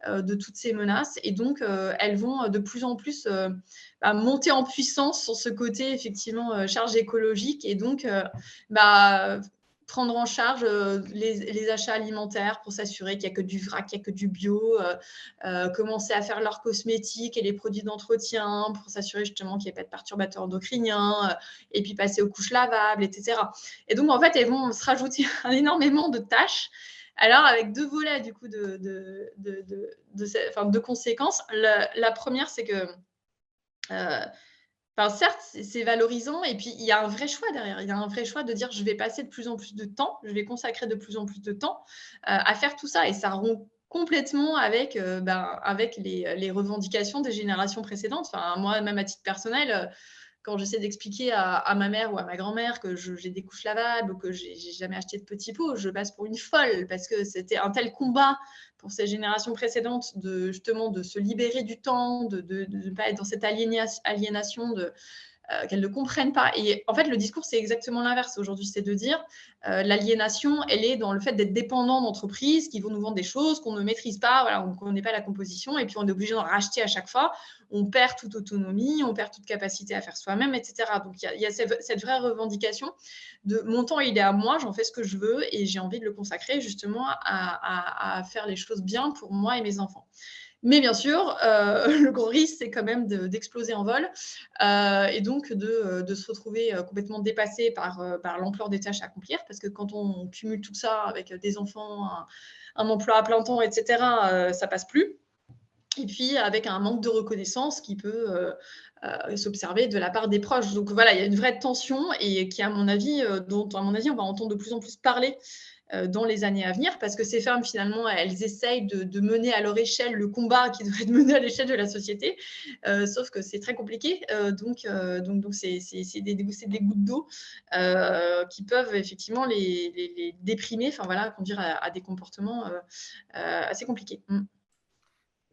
de toutes ces menaces. Et donc, elles vont de plus en plus monter en puissance sur ce côté, effectivement, charge écologique, et donc prendre en charge les achats alimentaires pour s'assurer qu'il n'y a que du vrac, qu'il n'y a que du bio, commencer à faire leurs cosmétiques et les produits d'entretien pour s'assurer justement qu'il n'y ait pas de perturbateurs endocriniens, et puis passer aux couches lavables, etc. Et donc, en fait, elles vont se rajouter énormément de tâches. Alors, avec deux volets, du coup, de conséquences. La première, c'est que, certes, c'est valorisant, et puis il y a un vrai choix derrière. Il y a un vrai choix de dire: «Je vais passer de plus en plus de temps, je vais consacrer de plus en plus de temps, à faire tout ça», et ça rompt complètement avec, avec les revendications des générations précédentes. Enfin, moi, même à titre personnel, quand j'essaie d'expliquer à ma mère ou à ma grand-mère que j'ai des couches lavables ou que j'ai jamais acheté de petits pots, je passe pour une folle, parce que c'était un tel combat pour ces générations précédentes justement de se libérer du temps, de ne pas être dans cette aliénation, qu'elles ne comprennent pas. Et en fait, le discours, c'est exactement l'inverse aujourd'hui. C'est de dire, l'aliénation, elle est dans le fait d'être dépendant d'entreprises qui vont nous vendre des choses qu'on ne maîtrise pas, voilà, on ne connaît pas la composition, et puis on est obligé d'en racheter à chaque fois. On perd toute autonomie, on perd toute capacité à faire soi-même, etc. Donc, il y a cette vraie revendication de mon temps, il est à moi, j'en fais ce que je veux, et j'ai envie de le consacrer justement à faire les choses bien pour moi et mes enfants. Mais bien sûr, le gros risque, c'est quand même d'exploser en vol, et donc de se retrouver complètement dépassé par l'ampleur des tâches à accomplir. Parce que quand on cumule tout ça avec des enfants, un emploi à plein temps, etc., ça passe plus. Et puis avec un manque de reconnaissance qui peut s'observer de la part des proches. Donc voilà, il y a une vraie tension, et qui, à mon avis, dont à mon avis, on va entendre de plus en plus parler dans les années à venir, parce que ces femmes, finalement, elles essayent de mener à leur échelle le combat qui devrait être mené à l'échelle de la société, sauf que c'est très compliqué. Donc c'est des gouttes d'eau qui peuvent effectivement les déprimer, enfin voilà, conduire à des comportements assez compliqués.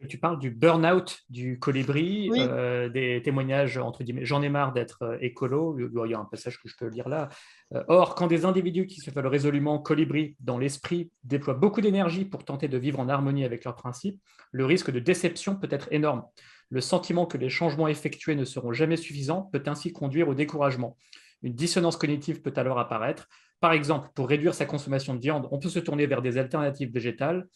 Tu parles du burn-out du colibri, Oui. des témoignages, entre guillemets, j'en ai marre d'être écolo, il y a un passage que je peux lire là. Or, quand des individus qui se veulent résolument colibri dans l'esprit déploient beaucoup d'énergie pour tenter de vivre en harmonie avec leurs principes, le risque de déception peut être énorme. Le sentiment que les changements effectués ne seront jamais suffisants peut ainsi conduire au découragement. Une dissonance cognitive peut alors apparaître. Par exemple, pour réduire sa consommation de viande, on peut se tourner vers des alternatives végétales,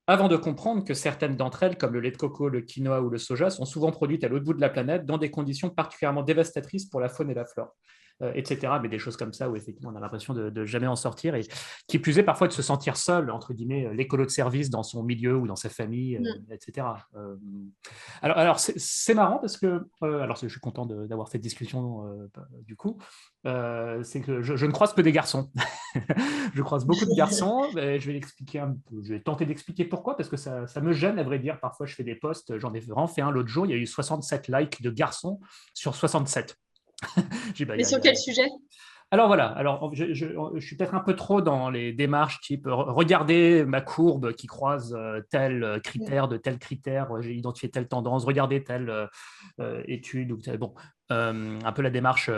avant de comprendre que certaines d'entre elles, comme le lait de coco, le quinoa ou le soja, sont souvent produites à l'autre bout de la planète dans des conditions particulièrement dévastatrices pour la faune et la flore, etc. Mais des choses comme ça où effectivement on a l'impression de jamais en sortir, et qui plus est parfois de se sentir seul, entre guillemets, l'écolo de service dans son milieu ou dans sa famille, etc. Alors c'est marrant parce que, alors je suis content d'avoir cette discussion du coup, c'est que je ne croise que des garçons. Je croise beaucoup de garçons. Je vais tenter d'expliquer pourquoi, parce que ça me gêne, à vrai dire. Parfois, je fais des posts. J'en ai vraiment fait un l'autre jour. Il y a eu 67 likes de garçons sur 67. Mais sur quel sujet? Alors voilà, alors je suis peut-être un peu trop dans les démarches type regardez ma courbe qui croise tel critère de tel critère, j'ai identifié telle tendance, regardez telle étude ou tel, bon, un peu la démarche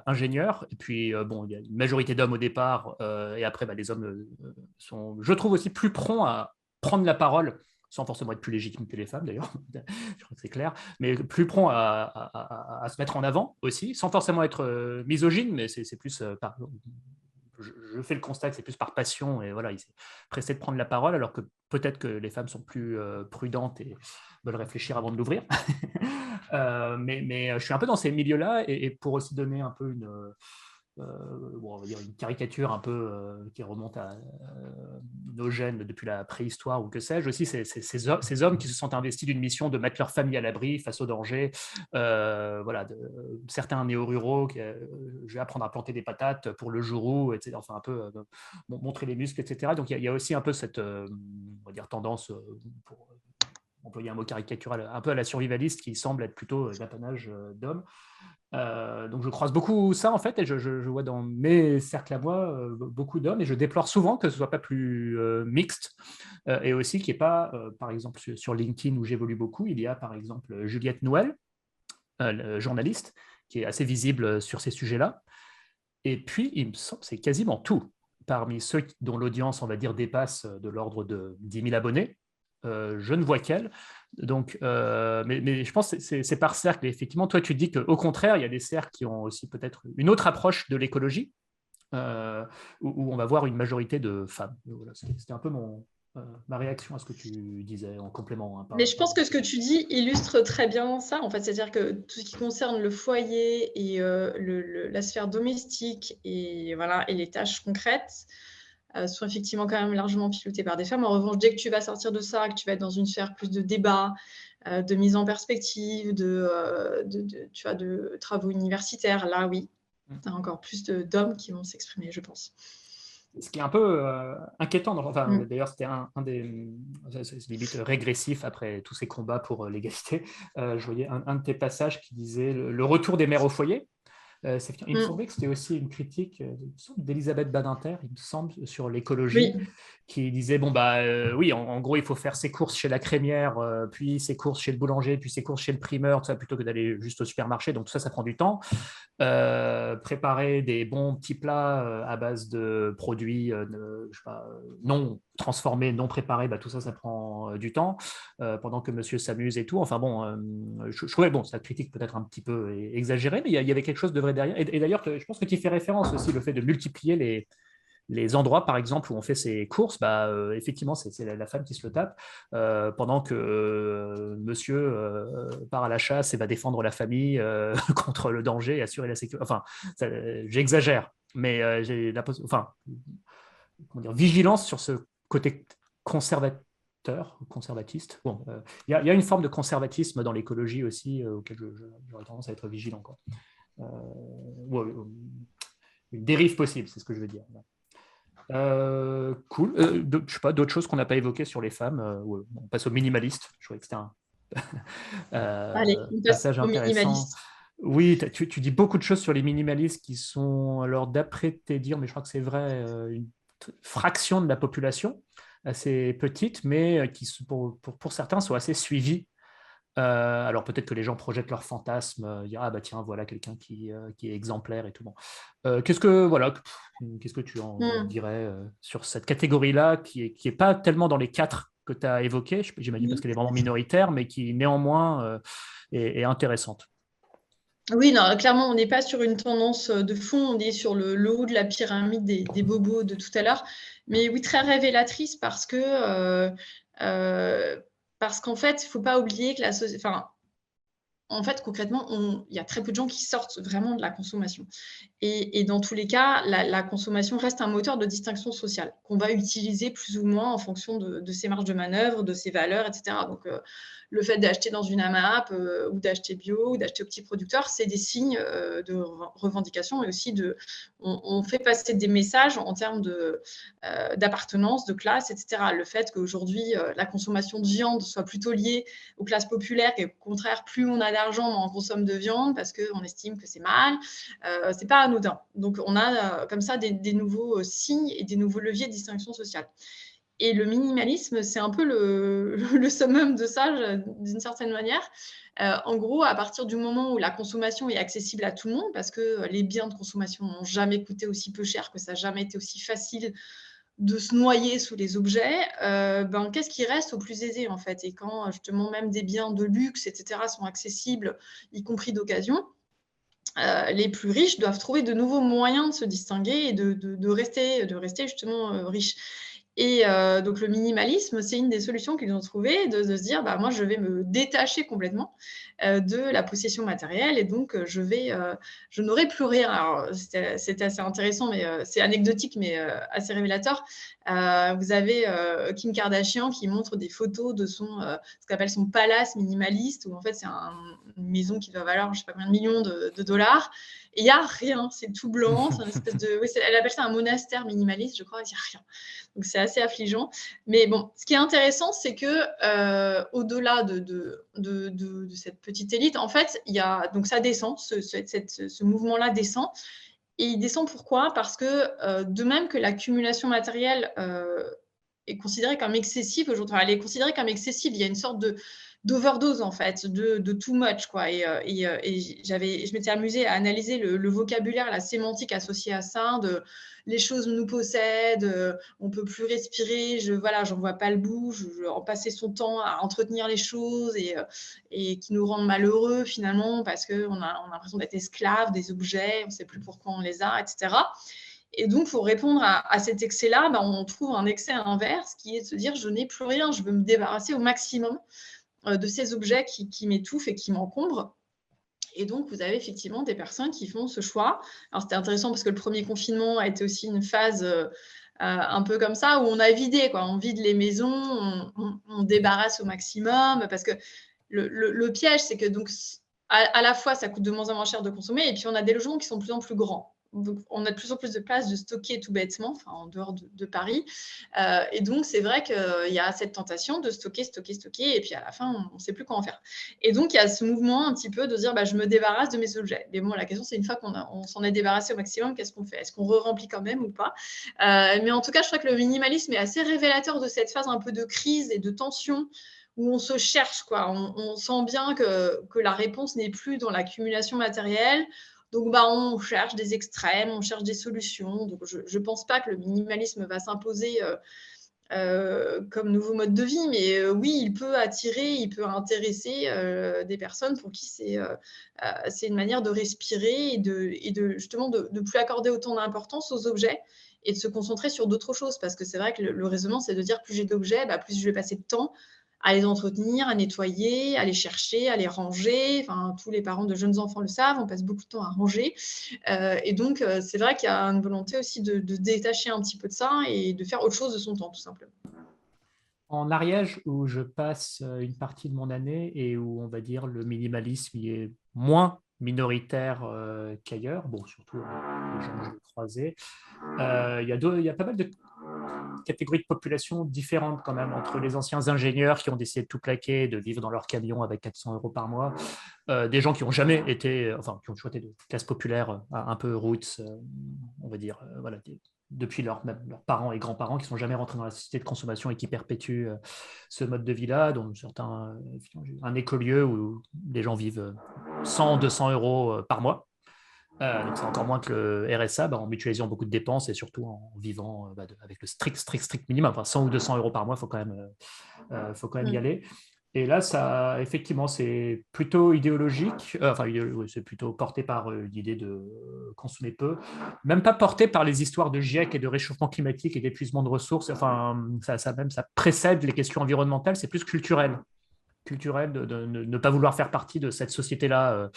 ingénieur. Et puis bon, il y a une majorité d'hommes au départ, et après les hommes sont, je trouve, aussi plus prompts à prendre la parole, sans forcément être plus légitimes que les femmes d'ailleurs, je crois que c'est clair, mais plus prompt à se mettre en avant aussi, sans forcément être misogyne, mais c'est plus par, je fais le constat que c'est plus par passion, et voilà, il s'est pressé de prendre la parole, alors que peut-être que les femmes sont plus prudentes et veulent réfléchir avant de l'ouvrir. Mais je suis un peu dans ces milieux-là, et pour aussi donner un peu bon, on va dire une caricature un peu qui remonte à nos gènes depuis la préhistoire ou que sais-je, aussi ces hommes qui se sont investis d'une mission de mettre leur famille à l'abri face aux dangers, voilà, certains néo-ruraux, je vais apprendre à planter des patates pour le jour où, etc. Enfin un peu montrer les muscles, etc. Donc il y a aussi un peu cette on va dire tendance, pour employer un mot caricatural, un peu à la survivaliste, qui semble être plutôt l'apanage d'hommes. Donc je croise beaucoup ça en fait, et je vois dans mes cercles à moi beaucoup d'hommes, et je déplore souvent que ce soit pas plus mixte, et aussi qu'il n'y ait pas, par exemple sur LinkedIn où j'évolue beaucoup, il y a par exemple Juliette Noël, journaliste, qui est assez visible sur ces sujets-là. Et puis il me semble, c'est quasiment tout. Parmi ceux dont l'audience, on va dire, dépasse de l'ordre de 10 000 abonnés, je ne vois qu'elle. Donc, mais je pense que c'est par cercle. Et effectivement, toi, tu dis qu'au contraire, il y a des cercles qui ont aussi peut-être une autre approche de l'écologie, où on va voir une majorité de femmes. Voilà, c'était un peu ma réaction à ce que tu disais en complément. Hein, Mais je pense que ce que tu dis illustre très bien ça, en fait. C'est-à-dire que tout ce qui concerne le foyer et la sphère domestique et, voilà, et les tâches concrètes sont effectivement quand même largement pilotées par des femmes. En revanche, dès que tu vas sortir de ça, que tu vas être dans une sphère plus de débat, de mise en perspective, tu vois, de travaux universitaires, là, oui, tu as encore plus d'hommes qui vont s'exprimer, je pense. Ce qui est un peu inquiétant. Enfin, d'ailleurs, c'était un des limites régressif après tous ces combats pour l'égalité. Je voyais un de tes passages qui disait le retour des mères au foyer. Il me semblait que c'était aussi une critique d'Elisabeth Badinter, il me semble, sur l'écologie, Oui. qui disait bon oui, en gros il faut faire ses courses chez la crémière, puis ses courses chez le boulanger, puis ses courses chez le primeur, tout ça, plutôt que d'aller juste au supermarché. Donc tout ça prend du temps. Préparer des bons petits plats à base de produits je sais pas, non transformés, non préparés, tout ça prend du temps, pendant que monsieur s'amuse et tout. Enfin bon, je trouvais, bon, sa critique peut-être un petit peu exagérée, mais il y avait quelque chose de vrai derrière. Et d'ailleurs, je pense que tu y fais référence aussi, le fait de multiplier les endroits, par exemple, où on fait ses courses, effectivement, c'est la femme qui se le tape, pendant que monsieur part à la chasse et va défendre la famille contre le danger et assurer la sécurité. Enfin, j'exagère, mais j'ai comment dire, vigilance sur ce côté conservatiste. Bon, y a une forme de conservatisme dans l'écologie aussi, auquel j'aurais tendance à être vigilant, quoi. Ouais, une dérive possible, c'est ce que je veux dire. Cool. Je sais pas, d'autres choses qu'on n'a pas évoquées sur les femmes. On passe au minimaliste. Je trouvais que c'était un Allez, on passe passage au intéressant. minimaliste. Oui, tu dis beaucoup de choses sur les minimalistes qui sont, alors d'après tes dires, mais je crois que c'est vrai, une fraction de la population, assez petite, mais qui, pour certains, sont assez suivis. Alors peut-être que les gens projettent leurs fantasmes, dire ah bah tiens voilà quelqu'un qui est exemplaire et tout bon. Qu'est-ce que tu en Hmm. dirais sur cette catégorie-là qui est pas tellement dans les quatre que tu as évoqués, j'imagine parce Oui. qu'elle est vraiment minoritaire, mais qui néanmoins est intéressante. Oui, non, clairement, on n'est pas sur une tendance de fond, on est sur le haut de la pyramide des bobos de tout à l'heure. Mais oui, très révélatrice parce qu'en fait, il ne faut pas oublier que la société. Enfin, en fait, concrètement, il y a très peu de gens qui sortent vraiment de la consommation. Et dans tous les cas, la consommation reste un moteur de distinction sociale qu'on va utiliser plus ou moins en fonction de ses marges de manœuvre, de ses valeurs, etc. Donc, le fait d'acheter dans une AMAP ou d'acheter bio ou d'acheter au petit producteur, c'est des signes de revendication, mais aussi on fait passer des messages en termes d'appartenance, de classe, etc. Le fait qu'aujourd'hui, la consommation de viande soit plutôt liée aux classes populaires et au contraire, plus on a d'argent, moins on consomme de viande parce qu'on estime que c'est mal. C'est pas anodin. Donc, on a comme ça des nouveaux signes et des nouveaux leviers de distinction sociale. Et le minimalisme, c'est un peu le summum de ça, d'une certaine manière. En gros, à partir du moment où la consommation est accessible à tout le monde, parce que les biens de consommation n'ont jamais coûté aussi peu cher, que ça n'a jamais été aussi facile de se noyer sous les objets, qu'est-ce qui reste aux plus aisés en fait? Et quand justement même des biens de luxe, etc., sont accessibles, y compris d'occasion, les plus riches doivent trouver de nouveaux moyens de se distinguer et de rester justement riches. Et donc le minimalisme, c'est une des solutions qu'ils ont trouvées, de se dire, bah, moi, je vais me détacher complètement de la possession matérielle et donc je n'aurai plus rien. Alors, c'était assez intéressant, mais c'est anecdotique, mais assez révélateur. Vous avez Kim Kardashian qui montre des photos de ce qu'on appelle son palace minimaliste, où en fait, c'est une maison qui doit valoir, je ne sais pas combien de millions de dollars. Et il n'y a rien, c'est tout blanc, c'est une espèce de. Oui, elle appelle ça un monastère minimaliste, je crois, il n'y a rien. Donc c'est assez affligeant. Mais bon, ce qui est intéressant, c'est que au-delà de cette petite élite, en fait, il y a donc ça descend, ce mouvement-là descend. Et il descend pourquoi? Parce que de même que l'accumulation matérielle est considérée comme excessive aujourd'hui, elle est considérée comme excessive. Il y a une sorte d'overdose en fait, de too much quoi. Et je m'étais amusée à analyser le vocabulaire, la sémantique associée à ça, de les choses nous possèdent, on peut plus respirer, j'en vois pas le bout, en passer son temps à entretenir les choses et qui nous rendent malheureux finalement parce qu'on a l'impression d'être esclaves des objets, on ne sait plus pourquoi on les a, etc. Et donc, pour répondre à cet excès-là, on trouve un excès inverse qui est de se dire je n'ai plus rien, je veux me débarrasser au maximum de ces objets qui m'étouffent et qui m'encombrent. Et donc, vous avez effectivement des personnes qui font ce choix. Alors, c'était intéressant parce que le premier confinement a été aussi une phase un peu comme ça, où on a vidé, quoi. On vide les maisons, on débarrasse au maximum, parce que le piège, c'est que donc, à la fois, ça coûte de moins en moins cher de consommer, et puis on a des logements qui sont de plus en plus grands. Donc, on a de plus en plus de place de stocker tout bêtement, enfin, en dehors de Paris. Et donc, c'est vrai qu'il y a cette tentation de stocker, et puis à la fin, on ne sait plus quoi en faire. Et donc, il y a ce mouvement un petit peu de dire, je me débarrasse de mes objets. Mais bon, la question, c'est une fois qu'on s'en est débarrassé au maximum, qu'est-ce qu'on fait? Est-ce qu'on re-remplit quand même ou pas? Mais en tout cas, je crois que le minimalisme est assez révélateur de cette phase un peu de crise et de tension où on se cherche, quoi. On sent bien que la réponse n'est plus dans l'accumulation matérielle. Donc, on cherche des extrêmes, on cherche des solutions. Donc, je ne pense pas que le minimalisme va s'imposer comme nouveau mode de vie, mais oui, il peut attirer, il peut intéresser des personnes pour qui c'est une manière de respirer et justement de plus accorder autant d'importance aux objets et de se concentrer sur d'autres choses. Parce que c'est vrai que le raisonnement, c'est de dire plus j'ai d'objets, plus je vais passer de temps à les entretenir, à nettoyer, à les chercher, à les ranger. Enfin, tous les parents de jeunes enfants le savent, on passe beaucoup de temps à ranger. Et donc, c'est vrai qu'il y a une volonté aussi de détacher un petit peu de ça et de faire autre chose de son temps, tout simplement. En Ariège, où je passe une partie de mon année et où on va dire le minimalisme y est moins minoritaire qu'ailleurs. Bon, surtout les gens que je croisais. Il y a pas mal de catégories de population différentes quand même, entre les anciens ingénieurs qui ont décidé de tout plaquer, de vivre dans leur camion avec 400 € par mois, des gens qui n'ont jamais été, enfin, qui ont toujours été de classe populaire, un peu roots, on va dire, voilà, depuis même leurs parents et grands-parents qui ne sont jamais rentrés dans la société de consommation et qui perpétuent ce mode de vie-là, dont certains, un écolieu où les gens vivent 100, 200 € par mois. Donc c'est encore moins que le RSA, en mutualisant beaucoup de dépenses et surtout en vivant avec le strict minimum. Enfin, 100 ou 200 € par mois, il faut quand même y aller. Et là, ça, effectivement, c'est plutôt idéologique. Oui, c'est plutôt porté par l'idée de consommer peu. Même pas porté par les histoires de GIEC et de réchauffement climatique et d'épuisement de ressources. Enfin, ça précède les questions environnementales. C'est plus culturel de ne pas vouloir faire partie de cette société-là.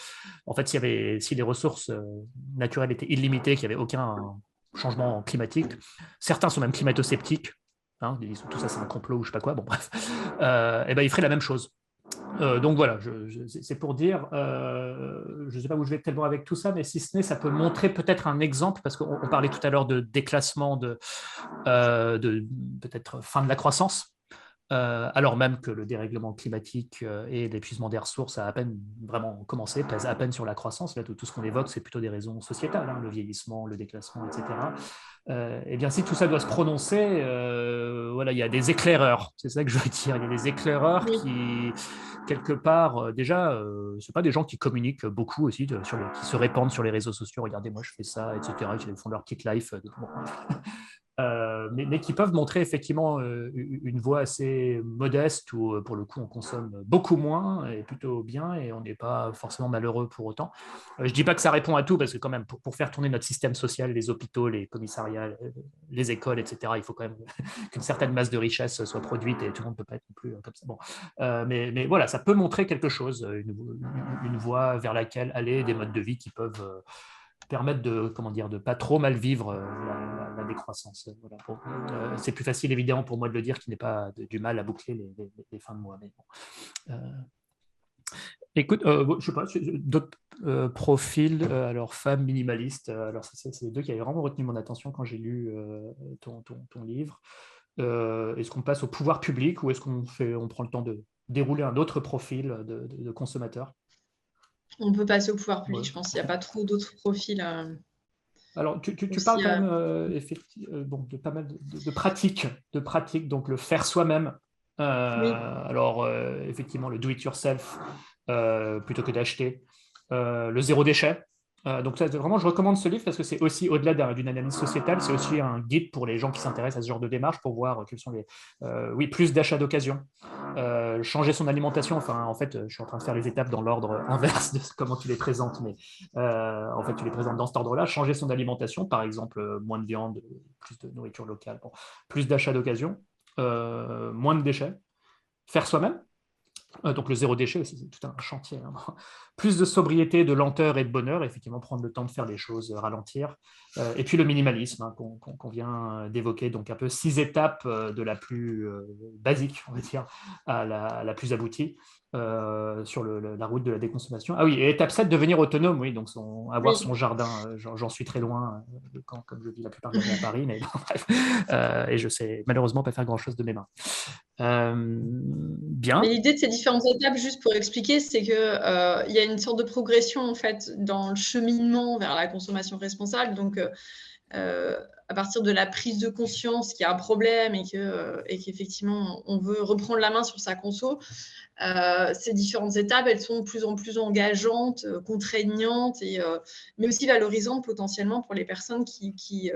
En fait, si les ressources naturelles étaient illimitées, qu'il n'y avait aucun changement climatique, certains sont même climato-sceptiques, hein, ils disent tout ça c'est un complot ou je sais pas quoi, bon bref, et ben, ils feraient la même chose. Donc voilà, c'est pour dire, je ne sais pas où je vais tellement avec tout ça, mais si ce n'est, ça peut montrer peut-être un exemple, parce qu'on parlait tout à l'heure de déclassement, de peut-être fin de la croissance. Alors même que le dérèglement climatique et l'épuisement des ressources a à peine vraiment commencé, pèse à peine sur la croissance. Là, tout ce qu'on évoque, c'est plutôt des raisons sociétales, hein, le vieillissement, le déclassement, etc. Eh bien, si tout ça doit se prononcer, voilà, il y a des éclaireurs. C'est ça que je veux dire. Il y a des éclaireurs qui, quelque part, déjà, c'est pas des gens qui communiquent beaucoup aussi, qui se répandent sur les réseaux sociaux. Regardez, moi, je fais ça, etc. Qui font leur petite life. Bon. Mais qui peuvent montrer effectivement une voie assez modeste où, pour le coup, on consomme beaucoup moins et plutôt bien et on n'est pas forcément malheureux pour autant. Je ne dis pas que ça répond à tout parce que quand même, pour faire tourner notre système social, les hôpitaux, les commissariats, les écoles, etc., il faut quand même qu'une certaine masse de richesse soit produite et tout le monde ne peut pas être non plus comme ça. Bon. Mais voilà, ça peut montrer quelque chose, une voie vers laquelle aller, des modes de vie qui peuvent permettre de pas trop mal vivre la décroissance. Voilà. C'est plus facile évidemment pour moi de le dire qu'il n'est pas du mal à boucler les fins de mois. Mais bon. Écoute, je sais pas, d'autres profils, alors femmes minimalistes, alors c'est les deux qui avaient vraiment retenu mon attention quand j'ai lu ton livre. Est-ce qu'on passe au pouvoir public ou est-ce qu'on prend le temps de dérouler un autre profil de consommateur? On peut passer au pouvoir public, je pense qu'il n'y a pas trop d'autres profils. Alors, tu parles quand même de pas mal de pratiques, donc le faire soi-même. Oui. Alors, effectivement, le do-it-yourself plutôt que d'acheter. Le zéro déchet. Donc, ça, vraiment, je recommande ce livre parce que c'est aussi, au-delà d'une analyse sociétale, c'est aussi un guide pour les gens qui s'intéressent à ce genre de démarche pour voir quels sont plus d'achats d'occasion. Changer son alimentation. Enfin, en fait, je suis en train de faire les étapes dans l'ordre inverse de comment tu les présentes, mais en fait, tu les présentes dans cet ordre-là. Changer son alimentation, par exemple, moins de viande, plus de nourriture locale, bon, plus d'achats d'occasion, moins de déchets, faire soi-même. Donc le zéro déchet aussi, c'est tout un chantier. Hein. Plus de sobriété, de lenteur et de bonheur, effectivement prendre le temps de faire les choses, ralentir. Et puis le minimalisme hein, qu'on vient d'évoquer, donc un peu 6 étapes de la plus basique, on va dire, à la plus aboutie sur la route de la déconsommation. Ah oui, et étape 7, devenir autonome, oui, donc avoir son jardin, j'en suis très loin, comme je vis la plupart de l'année à Paris, mais bon, bref, et je sais malheureusement pas faire grand-chose de mes mains. Bien. Mais l'idée de ces différentes étapes, juste pour expliquer, c'est qu'il y a une sorte de progression en fait dans le cheminement vers la consommation responsable. Donc, à partir de la prise de conscience qu'il y a un problème et qu'effectivement on veut reprendre la main sur sa conso, ces différentes étapes, elles sont de plus en plus engageantes, contraignantes, mais aussi valorisantes potentiellement pour les personnes qui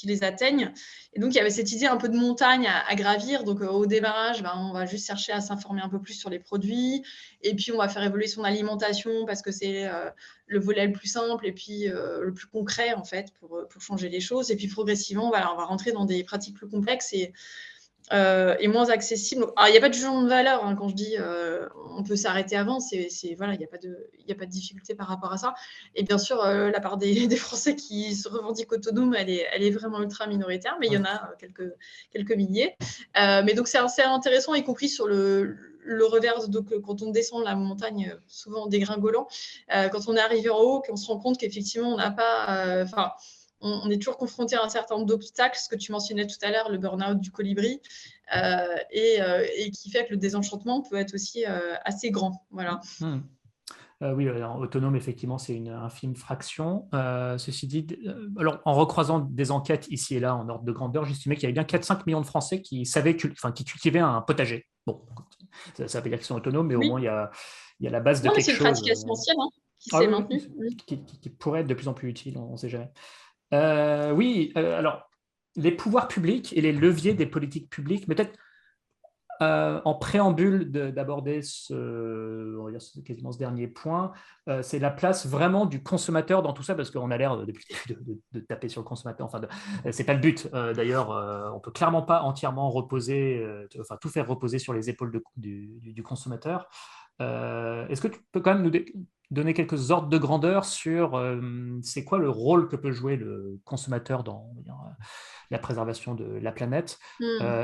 les atteignent. Et donc, il y avait cette idée un peu de montagne à gravir. Donc, au démarrage, on va juste chercher à s'informer un peu plus sur les produits. Et puis, on va faire évoluer son alimentation parce que c'est le volet le plus simple et puis le plus concret, en fait, pour changer les choses. Et puis, progressivement, on va rentrer dans des pratiques plus complexes et moins accessible. Alors, il n'y a pas de jugement de valeur hein, quand je dis on peut s'arrêter avant, voilà, il n'y a pas de difficulté par rapport à ça. Et bien sûr, la part des Français qui se revendiquent autonomes, elle est vraiment ultra minoritaire, mais il y en a quelques milliers. Mais donc, c'est assez intéressant, y compris sur le revers, donc quand on descend la montagne, souvent en dégringolant, quand on est arrivé en haut, qu'on se rend compte qu'effectivement, on n'a pas... on est toujours confronté à un certain nombre d'obstacles, ce que tu mentionnais tout à l'heure, le burn-out du colibri, et qui fait que le désenchantement peut être aussi assez grand. Voilà. Oui, alors, autonome, effectivement, c'est une infime fraction. Ceci dit, alors, en recroisant des enquêtes ici et là en ordre de grandeur, j'estimais qu'il y avait bien 4-5 millions de Français qui savaient, qui cultivaient un potager. Bon, ça veut dire qu'ils sont autonomes, mais au Oui. moins, il y a la base de Non, mais quelque c'est une chose. pratique essentielle qui Ah s'est oui, maintenue. Oui. qui pourrait être de plus en plus utile, on ne sait jamais. Oui, alors, les pouvoirs publics et les leviers des politiques publiques, mais peut-être en préambule d'aborder on va dire, quasiment ce dernier point, c'est la place vraiment du consommateur dans tout ça, parce qu'on a l'air depuis le début de taper sur le consommateur. Enfin, c'est pas le but. D'ailleurs, on peut clairement pas entièrement reposer, tout faire reposer sur les épaules du consommateur. Est-ce que tu peux quand même nous donner quelques ordres de grandeur sur c'est quoi le rôle que peut jouer le consommateur dans la préservation de la planète,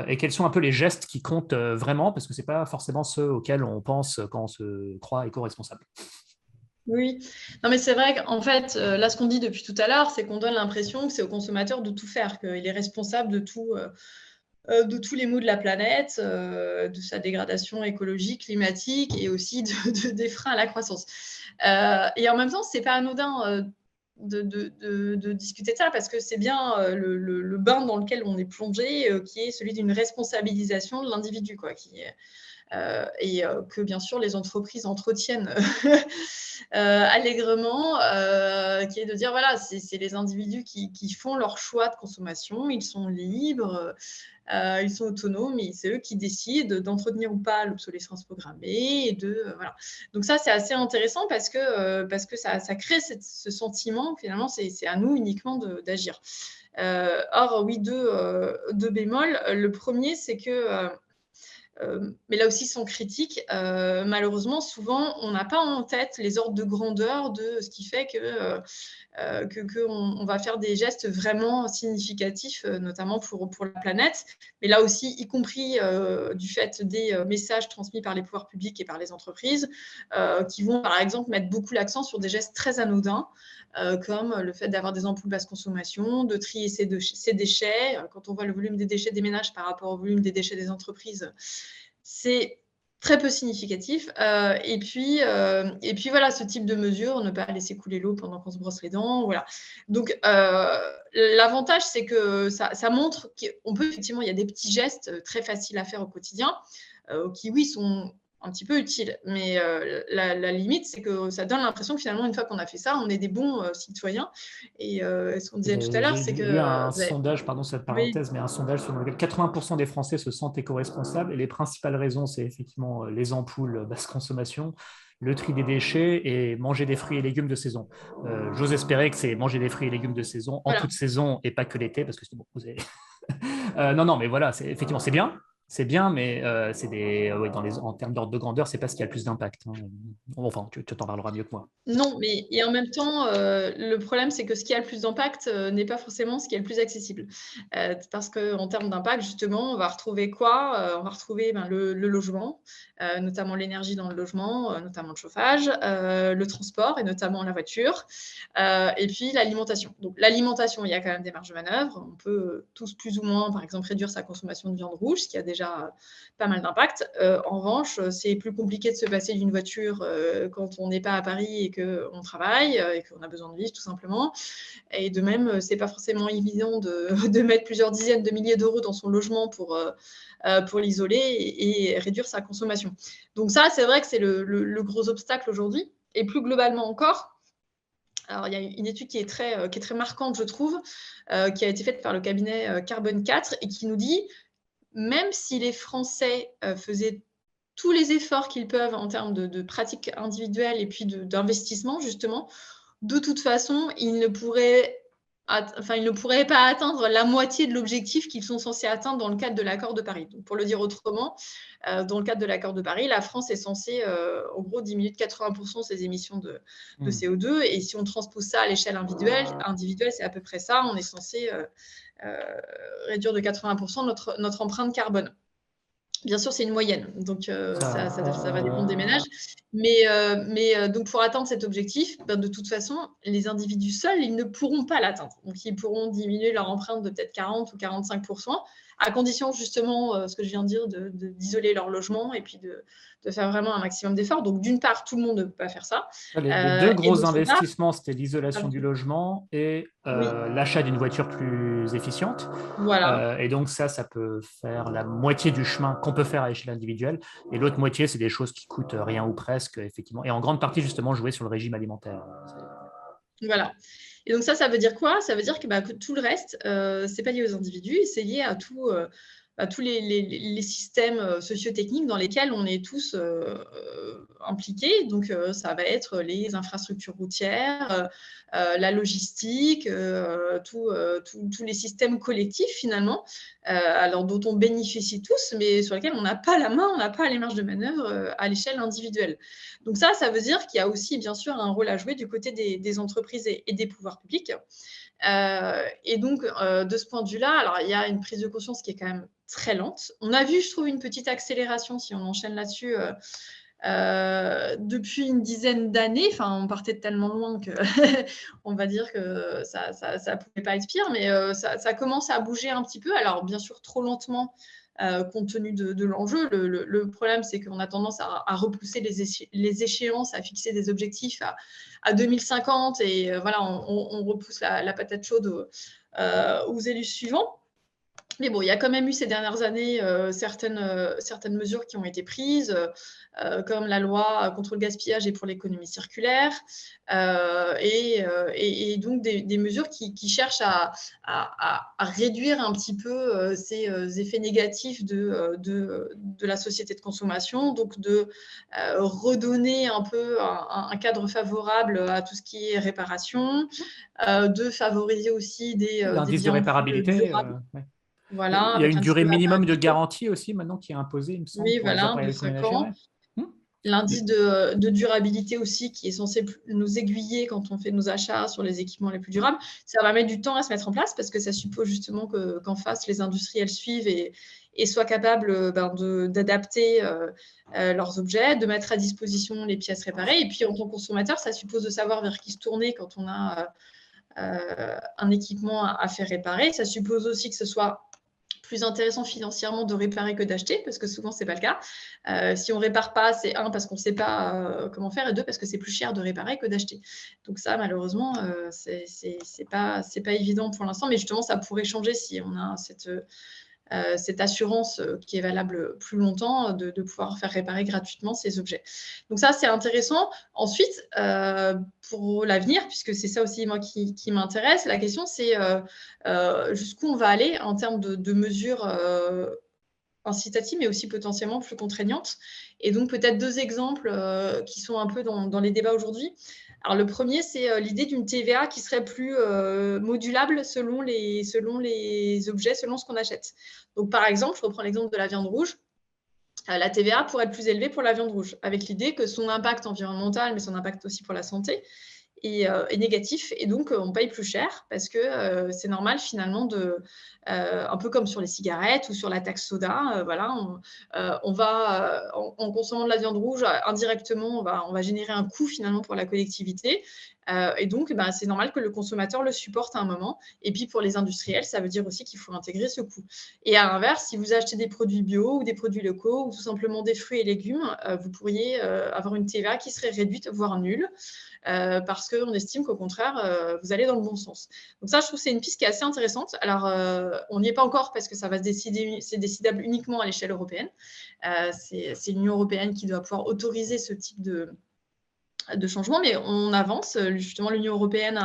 et quels sont un peu les gestes qui comptent vraiment, parce que ce n'est pas forcément ceux auxquels on pense quand on se croit éco-responsable. Oui, non mais c'est vrai qu'en fait, là, ce qu'on dit depuis tout à l'heure, c'est qu'on donne l'impression que c'est au consommateur de tout faire, qu'il est responsable de tous les maux de la planète, de sa dégradation écologique, climatique et aussi des freins à la croissance. Et en même temps, c'est pas anodin de discuter de ça parce que c'est bien le bain dans lequel on est plongé, qui est celui d'une responsabilisation de l'individu, quoi, et que bien sûr les entreprises entretiennent allègrement, qui est de dire voilà, c'est les individus qui font leur choix de consommation, ils sont libres, ils sont autonomes, et c'est eux qui décident d'entretenir ou pas l'obsolescence programmée. Voilà. Donc ça, c'est assez intéressant parce que ça crée ce sentiment que finalement, c'est à nous uniquement d'agir. Or, oui, deux bémols. Le premier, c'est que mais là aussi sans critique, malheureusement, souvent, on n'a pas en tête les ordres de grandeur de ce qui fait qu'on va faire des gestes vraiment significatifs, notamment pour la planète. Mais là aussi, y compris du fait des messages transmis par les pouvoirs publics et par les entreprises, qui vont, par exemple, mettre beaucoup l'accent sur des gestes très anodins, comme le fait d'avoir des ampoules basse consommation, de trier ses déchets. Quand on voit le volume des déchets des ménages par rapport au volume des déchets des entreprises, c'est très peu significatif. Et puis voilà, ce type de mesure, ne pas laisser couler l'eau pendant qu'on se brosse les dents. Voilà. Donc, l'avantage, c'est que ça montre qu'on peut effectivement, il y a des petits gestes très faciles à faire au quotidien, qui, oui, sont un petit peu utiles. Mais la limite, c'est que ça donne l'impression que finalement, une fois qu'on a fait ça, on est des bons citoyens. Et ce qu'on disait tout à l'heure, c'est que... lu un sondage, pardon cette Oui. parenthèse, mais un sondage sur lequel 80% des Français se sentent éco-responsables, et les principales raisons, c'est effectivement les ampoules basse consommation, le tri des déchets et manger des fruits et légumes de saison. J'ose espérer que c'est manger des fruits et légumes de saison en Voilà. toute saison et pas que l'été, parce que c'est bon, vous avez... non, mais voilà, effectivement, c'est bien, mais ouais, en termes d'ordre de grandeur, c'est pas ce qui a le plus d'impact. Hein. Enfin, tu t'en parleras mieux que moi. Non, mais et en même temps, le problème, c'est que ce qui a le plus d'impact n'est pas forcément ce qui est le plus accessible. Parce qu'en termes d'impact, justement, on va retrouver quoi? On va retrouver le logement, notamment l'énergie dans le logement, notamment le chauffage, le transport et notamment la voiture, et puis l'alimentation. Donc l'alimentation, il y a quand même des marges de manœuvre. On peut tous plus ou moins, par exemple, réduire sa consommation de viande rouge, ce qui a déjà pas mal d'impact. En revanche, c'est plus compliqué de se passer d'une voiture quand on n'est pas à Paris et qu'on travaille et qu'on a besoin de vivre tout simplement. Et de même, c'est pas forcément évident de mettre plusieurs dizaines de milliers d'euros dans son logement pour l'isoler et réduire sa consommation. Donc ça, c'est vrai que c'est le gros obstacle aujourd'hui. Et plus globalement encore, alors, il y a une étude qui est très marquante, je trouve, qui a été faite par le cabinet Carbone 4 et qui nous dit, même si les Français faisaient tous les efforts qu'ils peuvent en termes de pratiques individuelles et puis d'investissement, justement, de toute façon, ils ne pourraient pas atteindre la moitié de l'objectif qu'ils sont censés atteindre dans le cadre de l'accord de Paris. Donc, pour le dire autrement, dans le cadre de l'accord de Paris, la France est censée, en gros, diminuer de 80% ses émissions de CO2. Et si on transpose ça à l'échelle individuelle, c'est à peu près ça. On est censé réduire de 80% notre empreinte carbone. Bien sûr, c'est une moyenne, donc ça va dépendre des ménages. Ça, Donc pour atteindre cet objectif, de toute façon, les individus seuls, ils ne pourront pas l'atteindre. Donc ils pourront diminuer leur empreinte de peut-être 40 ou 45%, à condition justement, ce que je viens de dire, d'isoler leur logement et puis de faire vraiment un maximum d'efforts. Donc d'une part, tout le monde ne peut pas faire ça, les deux et gros d'autre part, investissements, c'était l'isolation du logement et oui, l'achat d'une voiture plus efficiente. voilà. Et donc ça peut faire la moitié du chemin qu'on peut faire à l'échelle individuelle. Et l'autre moitié, c'est des choses qui coûtent rien ou presque, effectivement. Et en grande partie, justement, jouer sur le régime alimentaire. Voilà. Et donc ça veut dire quoi? Ça veut dire que tout le reste, c'est pas lié aux individus, c'est lié à tous les systèmes socio-techniques dans lesquels on est tous impliqués. Donc ça va être les infrastructures routières, la logistique, tous les systèmes collectifs finalement, alors dont on bénéficie tous, mais sur lesquels on n'a pas la main, on n'a pas les marges de manœuvre à l'échelle individuelle. Donc ça veut dire qu'il y a aussi bien sûr un rôle à jouer du côté des entreprises et des pouvoirs publics. Et donc, de ce point de vue-là, alors il y a une prise de conscience qui est quand même très lente. On a vu, je trouve, une petite accélération, si on enchaîne là-dessus, depuis une dizaine d'années. Enfin, on partait de tellement loin que on va dire que ça ne pouvait pas être pire, mais ça commence à bouger un petit peu. Alors, bien sûr, trop lentement, compte tenu de l'enjeu. Le problème, c'est qu'on a tendance à repousser les échéances, à fixer des objectifs à 2050 et voilà, on repousse la patate chaude aux élus suivants. Mais bon, il y a quand même eu ces dernières années certaines mesures qui ont été prises, comme la loi contre le gaspillage et pour l'économie circulaire, et donc des mesures qui cherchent à réduire un petit peu ces effets négatifs de la société de consommation, donc de redonner un peu un cadre favorable à tout ce qui est réparation, de favoriser aussi des L'indice de biens plus réparabilité. durables. Ouais. Voilà, Il y a avec une l'indice durée de minimum de réparabilité. garantie aussi maintenant qui est imposée, il me semble, Oui, pour les voilà, appareils de 5 électroménagers. Ouais. ans. L'indice de durabilité aussi, qui est censé nous aiguiller quand on fait nos achats sur les équipements les plus durables. Ça va mettre du temps à se mettre en place parce que ça suppose justement qu'en face, les industriels suivent et soient capables d'adapter leurs objets, de mettre à disposition les pièces réparées. Et puis, en tant que consommateur, ça suppose de savoir vers qui se tourner quand on a un équipement à faire réparer. Ça suppose aussi que ce soit plus intéressant financièrement de réparer que d'acheter, parce que souvent, ce n'est pas le cas. Si on ne répare pas, c'est un, parce qu'on ne sait pas comment faire, et deux, parce que c'est plus cher de réparer que d'acheter. Donc ça, malheureusement, c'est pas évident pour l'instant, mais justement, ça pourrait changer si on a cette assurance qui est valable plus longtemps, de pouvoir faire réparer gratuitement ces objets. Donc ça, c'est intéressant. Ensuite, pour l'avenir, puisque c'est ça aussi moi qui m'intéresse, la question c'est jusqu'où on va aller en termes de mesures incitatives, mais aussi potentiellement plus contraignantes. Et donc peut-être deux exemples qui sont un peu dans les débats aujourd'hui. Alors le premier, c'est l'idée d'une TVA qui serait plus modulable selon les objets, selon ce qu'on achète. Donc par exemple, je reprends l'exemple de la viande rouge. La TVA pourrait être plus élevée pour la viande rouge, avec l'idée que son impact environnemental, mais son impact aussi pour la santé, est négatif, et donc on paye plus cher parce que c'est normal finalement un peu comme sur les cigarettes ou sur la taxe soda, voilà, on va en consommant de la viande rouge indirectement, on va générer un coût finalement pour la collectivité, et donc c'est normal que le consommateur le supporte à un moment. Et puis pour les industriels, ça veut dire aussi qu'il faut intégrer ce coût. Et à l'inverse, si vous achetez des produits bio ou des produits locaux ou tout simplement des fruits et légumes, vous pourriez avoir une TVA qui serait réduite, voire nulle, parce qu'on estime qu'au contraire, vous allez dans le bon sens. Donc ça, je trouve que c'est une piste qui est assez intéressante. Alors, on n'y est pas encore parce que ça va se décider, c'est décidable uniquement à l'échelle européenne. C'est l'Union européenne qui doit pouvoir autoriser ce type de changement, mais on avance. Justement, l'Union européenne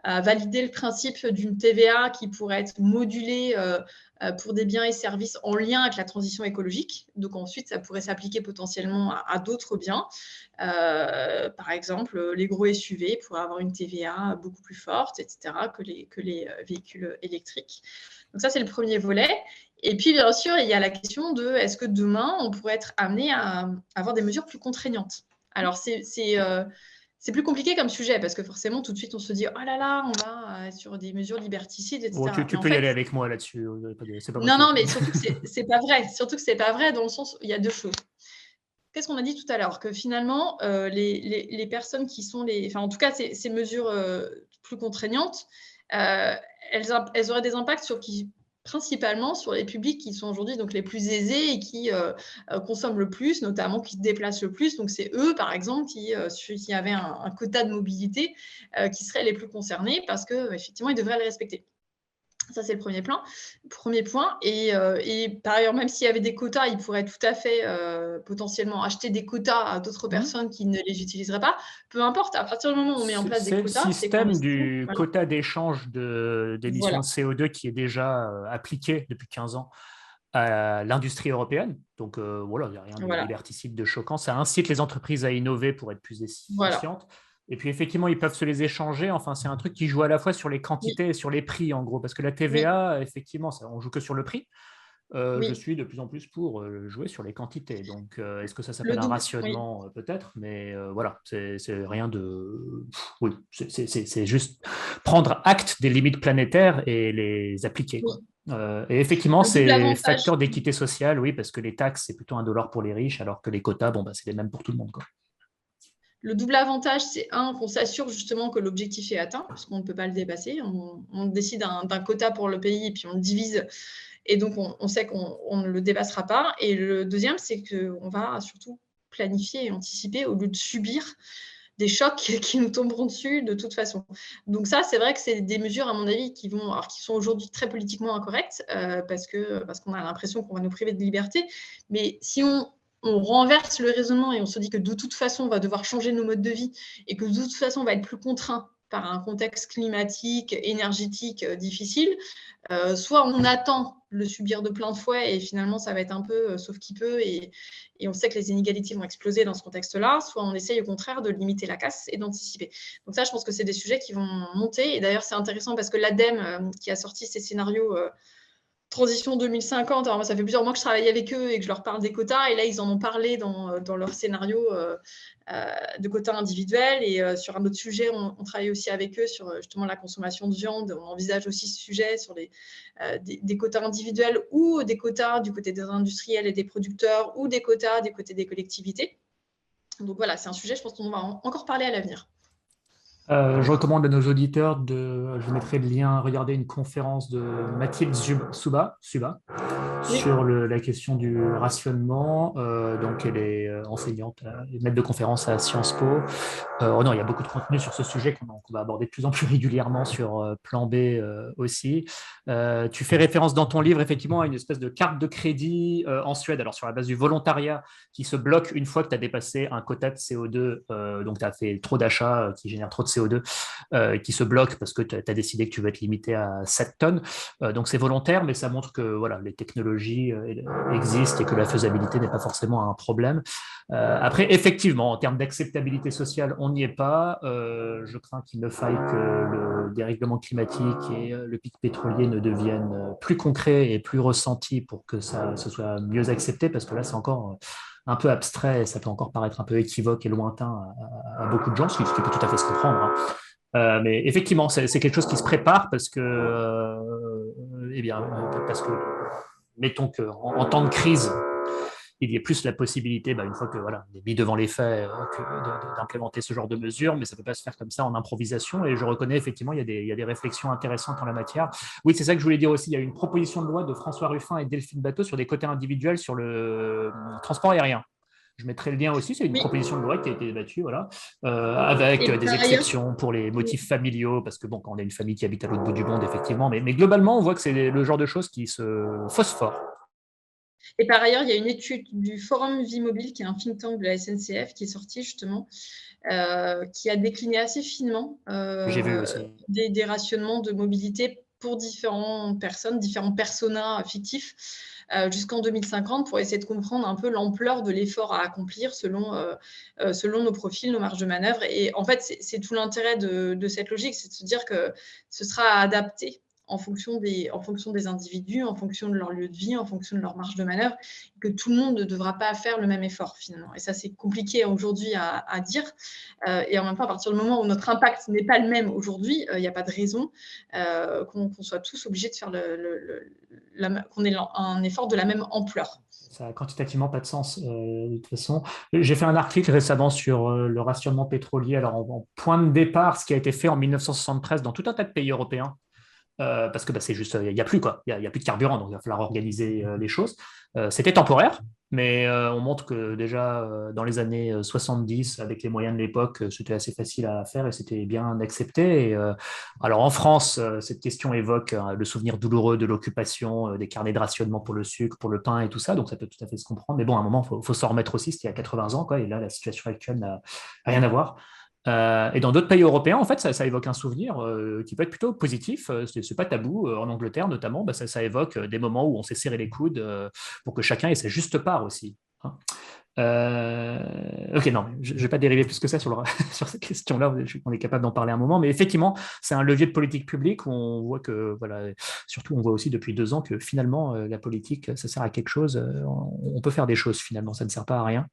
a validé le principe d'une TVA qui pourrait être modulée pour des biens et services en lien avec la transition écologique. Donc ensuite, ça pourrait s'appliquer potentiellement à d'autres biens. Par exemple, les gros SUV pourraient avoir une TVA beaucoup plus forte, etc., que les véhicules électriques. Donc ça, c'est le premier volet. Et puis, bien sûr, il y a la question de est-ce que demain, on pourrait être amené à avoir des mesures plus contraignantes. Alors, c'est c'est plus compliqué comme sujet parce que forcément, tout de suite, on se dit « Oh là là, on va sur des mesures liberticides, Bon, etc. » tu Mais en peux y fait, aller avec moi là-dessus, c'est pas non, motivé. non, mais surtout que c'est pas vrai. Surtout que c'est pas vrai dans le sens où il y a deux choses. Qu'est-ce qu'on a dit tout à l'heure? Que finalement, les personnes qui sont enfin, en tout cas, ces mesures plus contraignantes, elles auraient des impacts principalement sur les publics qui sont aujourd'hui donc les plus aisés et qui consomment le plus, notamment qui se déplacent le plus. Donc, c'est eux, par exemple, qui avaient un quota de mobilité, qui seraient les plus concernés parce qu'effectivement, ils devraient le respecter. Ça, c'est le premier point. Et par ailleurs, même s'il y avait des quotas, ils pourraient tout à fait potentiellement acheter des quotas à d'autres personnes qui ne les utiliseraient pas. Peu importe, à partir du moment où on met en place des C'est le quotas, c'est qu'on système estime… du Voilà. quota d'échange d'émissions Voilà. de CO2 qui est déjà appliqué depuis 15 ans à l'industrie européenne. Donc voilà, il n'y a rien de Voilà. liberticide, de choquant. Ça incite les entreprises à innover pour être plus Voilà. efficientes. Et puis effectivement, ils peuvent se les échanger. Enfin, c'est un truc qui joue à la fois sur les Oui. quantités et sur les prix, en gros. Parce que la Oui. TVA, effectivement, on joue que sur le prix. Je Oui. suis de plus en plus pour jouer sur les quantités. Donc, est-ce que ça Le s'appelle un double. Oui. rationnement? Peut-être, mais voilà, c'est rien de. Oui, c'est juste prendre acte des limites planétaires et les appliquer, Oui. quoi. Et effectivement, Le double c'est avantage. facteur d'équité sociale, oui, parce que les taxes, c'est plutôt $1 pour les riches, alors que les quotas, bon, bah, c'est les mêmes pour tout le monde, quoi. Le double avantage, c'est qu'on s'assure justement que l'objectif est atteint, puisqu'on ne peut pas le dépasser. On décide d'un quota pour le pays et puis on le divise. Et donc, on sait qu'on ne le dépassera pas. Et le deuxième, c'est qu'on va surtout planifier et anticiper au lieu de subir des chocs qui nous tomberont dessus de toute façon. Donc ça, c'est vrai que c'est des mesures, à mon avis, qui sont aujourd'hui très politiquement incorrectes parce qu'on a l'impression qu'on va nous priver de liberté. Mais si on renverse le raisonnement et on se dit que de toute façon, on va devoir changer nos modes de vie et que de toute façon, on va être plus contraint par un contexte climatique, énergétique difficile, soit on attend le subir de plein de fouet et finalement ça va être un peu sauf qui peut et on sait que les inégalités vont exploser dans ce contexte-là, soit on essaye au contraire de limiter la casse et d'anticiper. Donc ça, je pense que c'est des sujets qui vont monter. Et d'ailleurs, c'est intéressant parce que l'ADEME qui a sorti ces scénarios Transition 2050, alors moi, ça fait plusieurs mois que je travaille avec eux et que je leur parle des quotas, et là, ils en ont parlé dans leur scénario de quotas individuels. Et sur un autre sujet, on travaille aussi avec eux sur justement la consommation de viande. On envisage aussi ce sujet sur des quotas individuels ou des quotas du côté des industriels et des producteurs ou des quotas du côté des collectivités. Donc voilà, c'est un sujet, je pense qu'on va encore parler à l'avenir. Je recommande à nos auditeurs je mettrai le lien, regarder une conférence de Mathilde Suba Oui. sur la question du rationnement. Donc, elle est enseignante et maître de conférence à Sciences Po. Oh non, il y a beaucoup de contenu sur ce sujet qu'on va aborder de plus en plus régulièrement sur Plan B aussi. Tu fais référence dans ton livre effectivement à une espèce de carte de crédit en Suède, alors sur la base du volontariat, qui se bloque une fois que tu as dépassé un quota de CO2, donc tu as fait trop d'achats qui génèrent trop de CO2, qui se bloque parce que tu as décidé que tu veux être limité à 7 tonnes. Donc c'est volontaire, mais ça montre que voilà, les technologies existent et que la faisabilité n'est pas forcément un problème. Après, effectivement, en termes d'acceptabilité sociale, on n'y est pas. Je crains qu'il ne faille que le dérèglement climatique et le pic pétrolier ne deviennent plus concrets et plus ressentis pour que ce soit mieux accepté, parce que là, c'est encore un peu abstrait et ça peut encore paraître un peu équivoque et lointain à beaucoup de gens, ce qui peut tout à fait se comprendre, hein. Mais effectivement, c'est quelque chose qui se prépare eh bien, parce que mettons qu'en temps de crise, il y ait plus la possibilité, une fois que voilà, on est mis devant les faits, d'implémenter ce genre de mesures, mais ça ne peut pas se faire comme ça en improvisation. Et je reconnais effectivement, il y a des réflexions intéressantes en la matière. Oui, c'est ça que je voulais dire aussi. Il y a une proposition de loi de François Ruffin et Delphine Batteau sur des quotas individuels sur le transport aérien. Je mettrai le lien aussi, c'est une Oui. proposition de loi qui a été débattue, voilà, avec des exceptions pour les motifs familiaux, parce que bon, quand on a une famille qui habite à l'autre bout du monde, effectivement, mais globalement, on voit que c'est le genre de choses qui se phosphorent. Et par ailleurs, il y a une étude du Forum Vie Mobile, qui est un think tank de la SNCF, qui est sortie justement, qui a décliné assez finement J'ai vu aussi. des rationnements de mobilité pour différentes personnes, différents personas fictifs, jusqu'en 2050, pour essayer de comprendre un peu l'ampleur de l'effort à accomplir selon nos profils, nos marges de manœuvre. Et en fait, c'est tout l'intérêt de cette logique, c'est de se dire que ce sera adapté en fonction des individus, en fonction de leur lieu de vie, en fonction de leur marge de manœuvre, que tout le monde ne devra pas faire le même effort finalement. Et ça, c'est compliqué aujourd'hui à dire. Et en même temps, à partir du moment où notre impact n'est pas le même aujourd'hui, il n'y a pas de raison qu'on soit tous obligés de faire qu'on ait un effort de la même ampleur. Ça n'a quantitativement pas de sens, de toute façon. J'ai fait un article récemment sur le rationnement pétrolier. Alors, en point de départ, ce qui a été fait en 1973 dans tout un tas de pays européens, parce que c'est juste, il n'y a plus quoi, il y a plus de carburant, donc il va falloir organiser les choses. C'était temporaire, mais on montre que déjà dans les années 70, avec les moyens de l'époque, c'était assez facile à faire et c'était bien accepté. Alors en France, cette question évoque le souvenir douloureux de l'occupation, des carnets de rationnement pour le sucre, pour le pain et tout ça, donc ça peut tout à fait se comprendre. Mais bon, à un moment, faut s'en remettre aussi, c'était il y a 80 ans, quoi, et là, la situation actuelle n'a rien à voir. Et dans d'autres pays européens, en fait, ça évoque un souvenir qui peut être plutôt positif. C'est pas tabou. En Angleterre, notamment, ça évoque des moments où on s'est serré les coudes pour que chacun ait sa juste part aussi. Hein. Ok, non, je ne vais pas dériver plus que ça sur, sur ces questions-là. On est capable d'en parler un moment, mais effectivement, c'est un levier de politique publique où on voit que, voilà, surtout, on voit aussi depuis 2 ans que finalement, la politique, ça sert à quelque chose. On peut faire des choses finalement, ça ne sert pas à rien,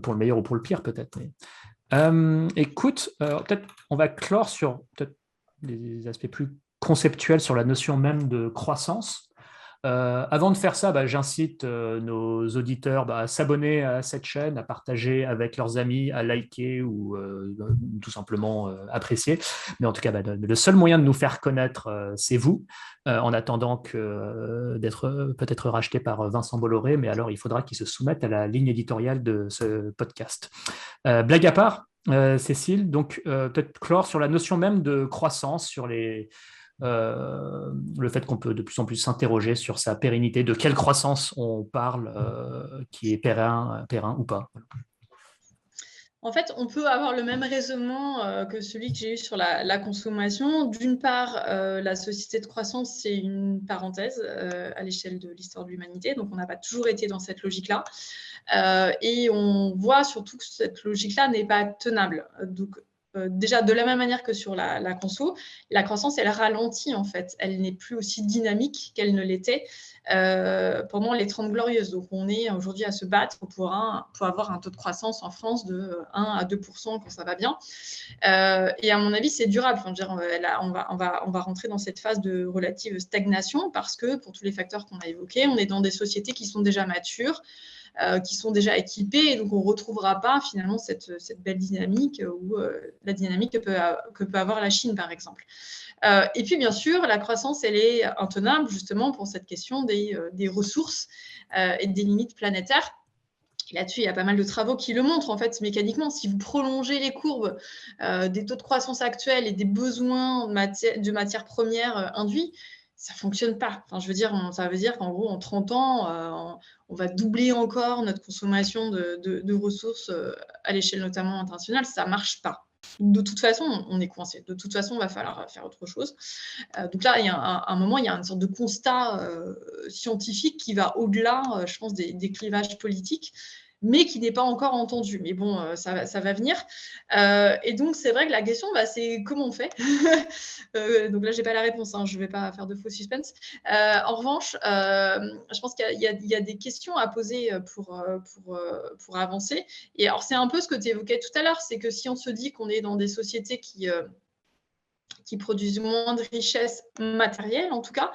pour le meilleur ou pour le pire peut-être. Mais... écoute, peut-être on va clore sur peut-être des aspects plus conceptuels sur la notion même de croissance. Avant de faire ça, j'incite nos auditeurs à s'abonner à cette chaîne, à partager avec leurs amis, à liker ou tout simplement apprécier. Mais en tout cas, le seul moyen de nous faire connaître, c'est vous, en attendant d'être peut-être racheté par Vincent Bolloré, mais alors il faudra qu'il se soumette à la ligne éditoriale de ce podcast. Blague à part, Cécile, donc peut-être clore sur la notion même de croissance, sur le fait qu'on peut de plus en plus s'interroger sur sa pérennité, de quelle croissance on parle, qui est périn ou pas. En fait, on peut avoir le même raisonnement que celui que j'ai eu sur la consommation. D'une part, la société de croissance, c'est une parenthèse à l'échelle de l'histoire de l'humanité, donc on n'a pas toujours été dans cette logique-là. Et on voit surtout que cette logique-là n'est pas tenable. Donc, déjà, de la même manière que sur la conso, la croissance, elle ralentit en fait. Elle n'est plus aussi dynamique qu'elle ne l'était pendant les 30 Glorieuses. Donc, on est aujourd'hui à se battre pour avoir un taux de croissance en France de 1 à 2% quand ça va bien. Et à mon avis, c'est durable. Enfin, on va rentrer dans cette phase de relative stagnation parce que, pour tous les facteurs qu'on a évoqués, on est dans des sociétés qui sont déjà matures, qui sont déjà équipés, et donc on ne retrouvera pas finalement cette belle dynamique ou la dynamique que peut avoir la Chine, par exemple. Et puis, bien sûr, la croissance, elle est intenable justement pour cette question des ressources et des limites planétaires. Et là-dessus, il y a pas mal de travaux qui le montrent, en fait, mécaniquement. Si vous prolongez les courbes des taux de croissance actuels et des besoins de matières premières induits, ça ne fonctionne pas. Enfin, je veux dire, ça veut dire qu'en gros, en 30 ans, on va doubler encore notre consommation de ressources à l'échelle notamment internationale. Ça ne marche pas. De toute façon, on est coincé. De toute façon, il va falloir faire autre chose. Donc là, il y a un moment, il y a une sorte de constat scientifique qui va au-delà, je pense, des clivages politiques, mais qui n'est pas encore entendu. Mais bon, ça va venir. Et donc, c'est vrai que la question, c'est comment on fait. Donc là, je n'ai pas la réponse, hein, je ne vais pas faire de faux suspense. En revanche, je pense qu'il y a des questions à poser pour avancer. Et alors, c'est un peu ce que tu évoquais tout à l'heure, c'est que si on se dit qu'on est dans des sociétés qui produisent moins de richesses matérielles, en tout cas,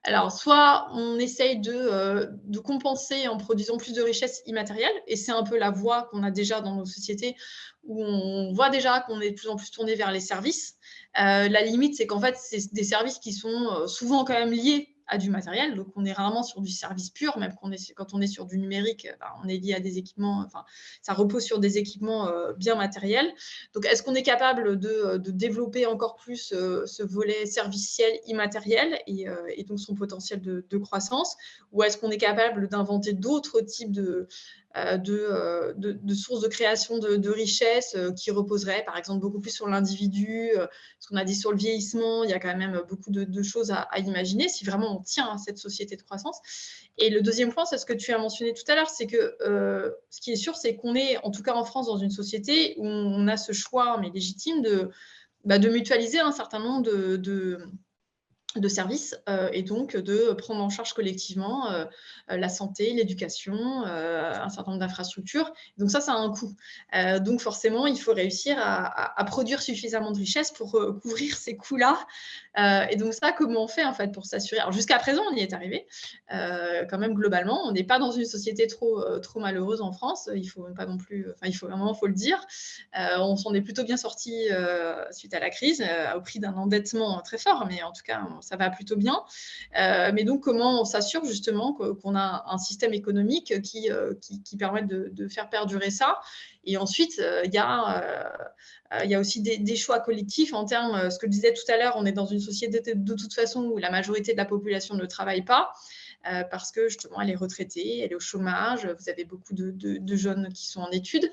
alors, soit on essaye de compenser en produisant plus de richesses immatérielles, et c'est un peu la voie qu'on a déjà dans nos sociétés, où on voit déjà qu'on est de plus en plus tourné vers les services. La limite, c'est qu'en fait, c'est des services qui sont souvent quand même liés à du matériel, donc on est rarement sur du service pur, même quand on est sur du numérique, on est lié à des équipements, enfin, ça repose sur des équipements bien matériels. Donc, est-ce qu'on est capable de développer encore plus ce volet serviciel immatériel et donc son potentiel de croissance, ou est-ce qu'on est capable d'inventer d'autres types de sources de création de richesses qui reposeraient, par exemple, beaucoup plus sur l'individu, ce qu'on a dit sur le vieillissement, il y a quand même beaucoup de choses à imaginer si vraiment on tient à cette société de croissance. Et le deuxième point, c'est ce que tu as mentionné tout à l'heure, c'est que ce qui est sûr, c'est qu'on est, en tout cas en France, dans une société où on a ce choix, mais légitime, de mutualiser un certain nombre de services et donc de prendre en charge collectivement la santé, l'éducation, un certain nombre d'infrastructures. Donc ça a un coût. Donc forcément, il faut réussir à produire suffisamment de richesses pour couvrir ces coûts-là. Et donc ça, comment on fait en fait pour s'assurer? Alors jusqu'à présent, on y est arrivé. Quand même globalement, on n'est pas dans une société trop malheureuse en France. Il faut pas non plus, enfin il faut à un moment, faut le dire. On s'en est plutôt bien sorti suite à la crise, au prix d'un endettement très fort, mais en tout cas, ça va plutôt bien. Mais donc, comment on s'assure justement qu'on a un système économique qui permette de faire perdurer ça? Et ensuite, il y a aussi des choix collectifs en termes, ce que je disais tout à l'heure, on est dans une société de toute façon où la majorité de la population ne travaille pas. Parce que justement, elle est retraitée, elle est au chômage, vous avez beaucoup de jeunes qui sont en études.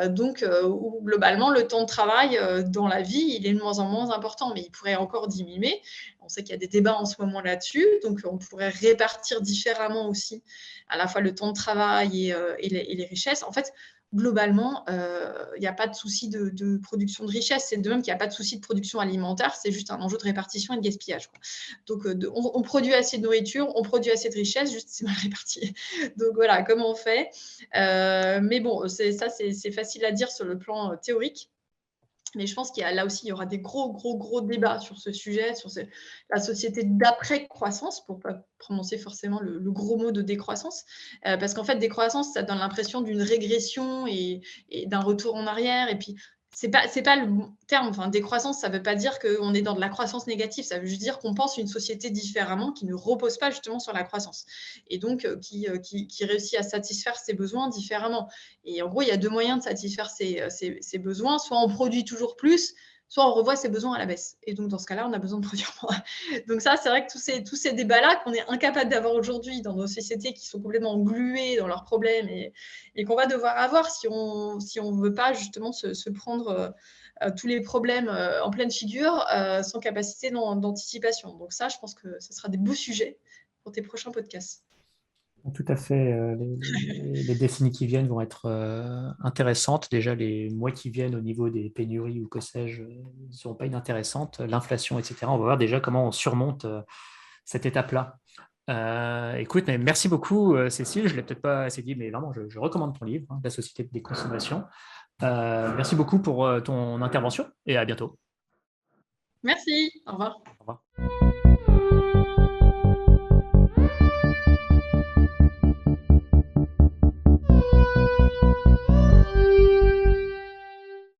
Donc, où globalement, le temps de travail dans la vie, il est de moins en moins important, mais il pourrait encore diminuer. On sait qu'il y a des débats en ce moment là-dessus, donc on pourrait répartir différemment aussi à la fois le temps de travail et les richesses. En fait, globalement, il n'y a pas de souci de production de richesse. C'est de même qu'il n'y a pas de souci de production alimentaire. C'est juste un enjeu de répartition et de gaspillage, quoi. Donc, on produit assez de nourriture, on produit assez de richesse, juste c'est mal réparti. Donc, voilà, comment on fait? Mais bon, c'est facile à dire sur le plan théorique. Mais je pense qu'il y a là aussi, il y aura des gros débats sur ce sujet, sur la société d'après-croissance, pour ne pas prononcer forcément le gros mot de décroissance. Parce qu'en fait, décroissance, ça donne l'impression d'une régression et d'un retour en arrière. Et puis, c'est pas le bon terme. Enfin, décroissance, ça ne veut pas dire qu'on est dans de la croissance négative. Ça veut juste dire qu'on pense une société différemment qui ne repose pas justement sur la croissance. Et donc, qui réussit à satisfaire ses besoins différemment. Et en gros, il y a deux moyens de satisfaire ses besoins. Soit on produit toujours plus, soit on revoit ses besoins à la baisse. Et donc, dans ce cas-là, on a besoin de produire moins. Donc ça, c'est vrai que tous ces débats-là qu'on est incapable d'avoir aujourd'hui dans nos sociétés qui sont complètement engluées dans leurs problèmes et qu'on va devoir avoir si on ne veut pas justement se prendre tous les problèmes en pleine figure sans capacité d'anticipation. Donc ça, je pense que ce sera des beaux sujets pour tes prochains podcasts. Tout à fait. Les décennies qui viennent vont être intéressantes. Déjà, les mois qui viennent au niveau des pénuries ou que sais-je ne seront pas inintéressantes. L'inflation, etc. On va voir déjà comment on surmonte cette étape-là. Écoute, mais merci beaucoup, Cécile. Je ne l'ai peut-être pas assez dit, mais vraiment, je recommande ton livre, hein, La société de déconsommation. Merci beaucoup pour ton intervention et à bientôt. Merci. Au revoir. Au revoir.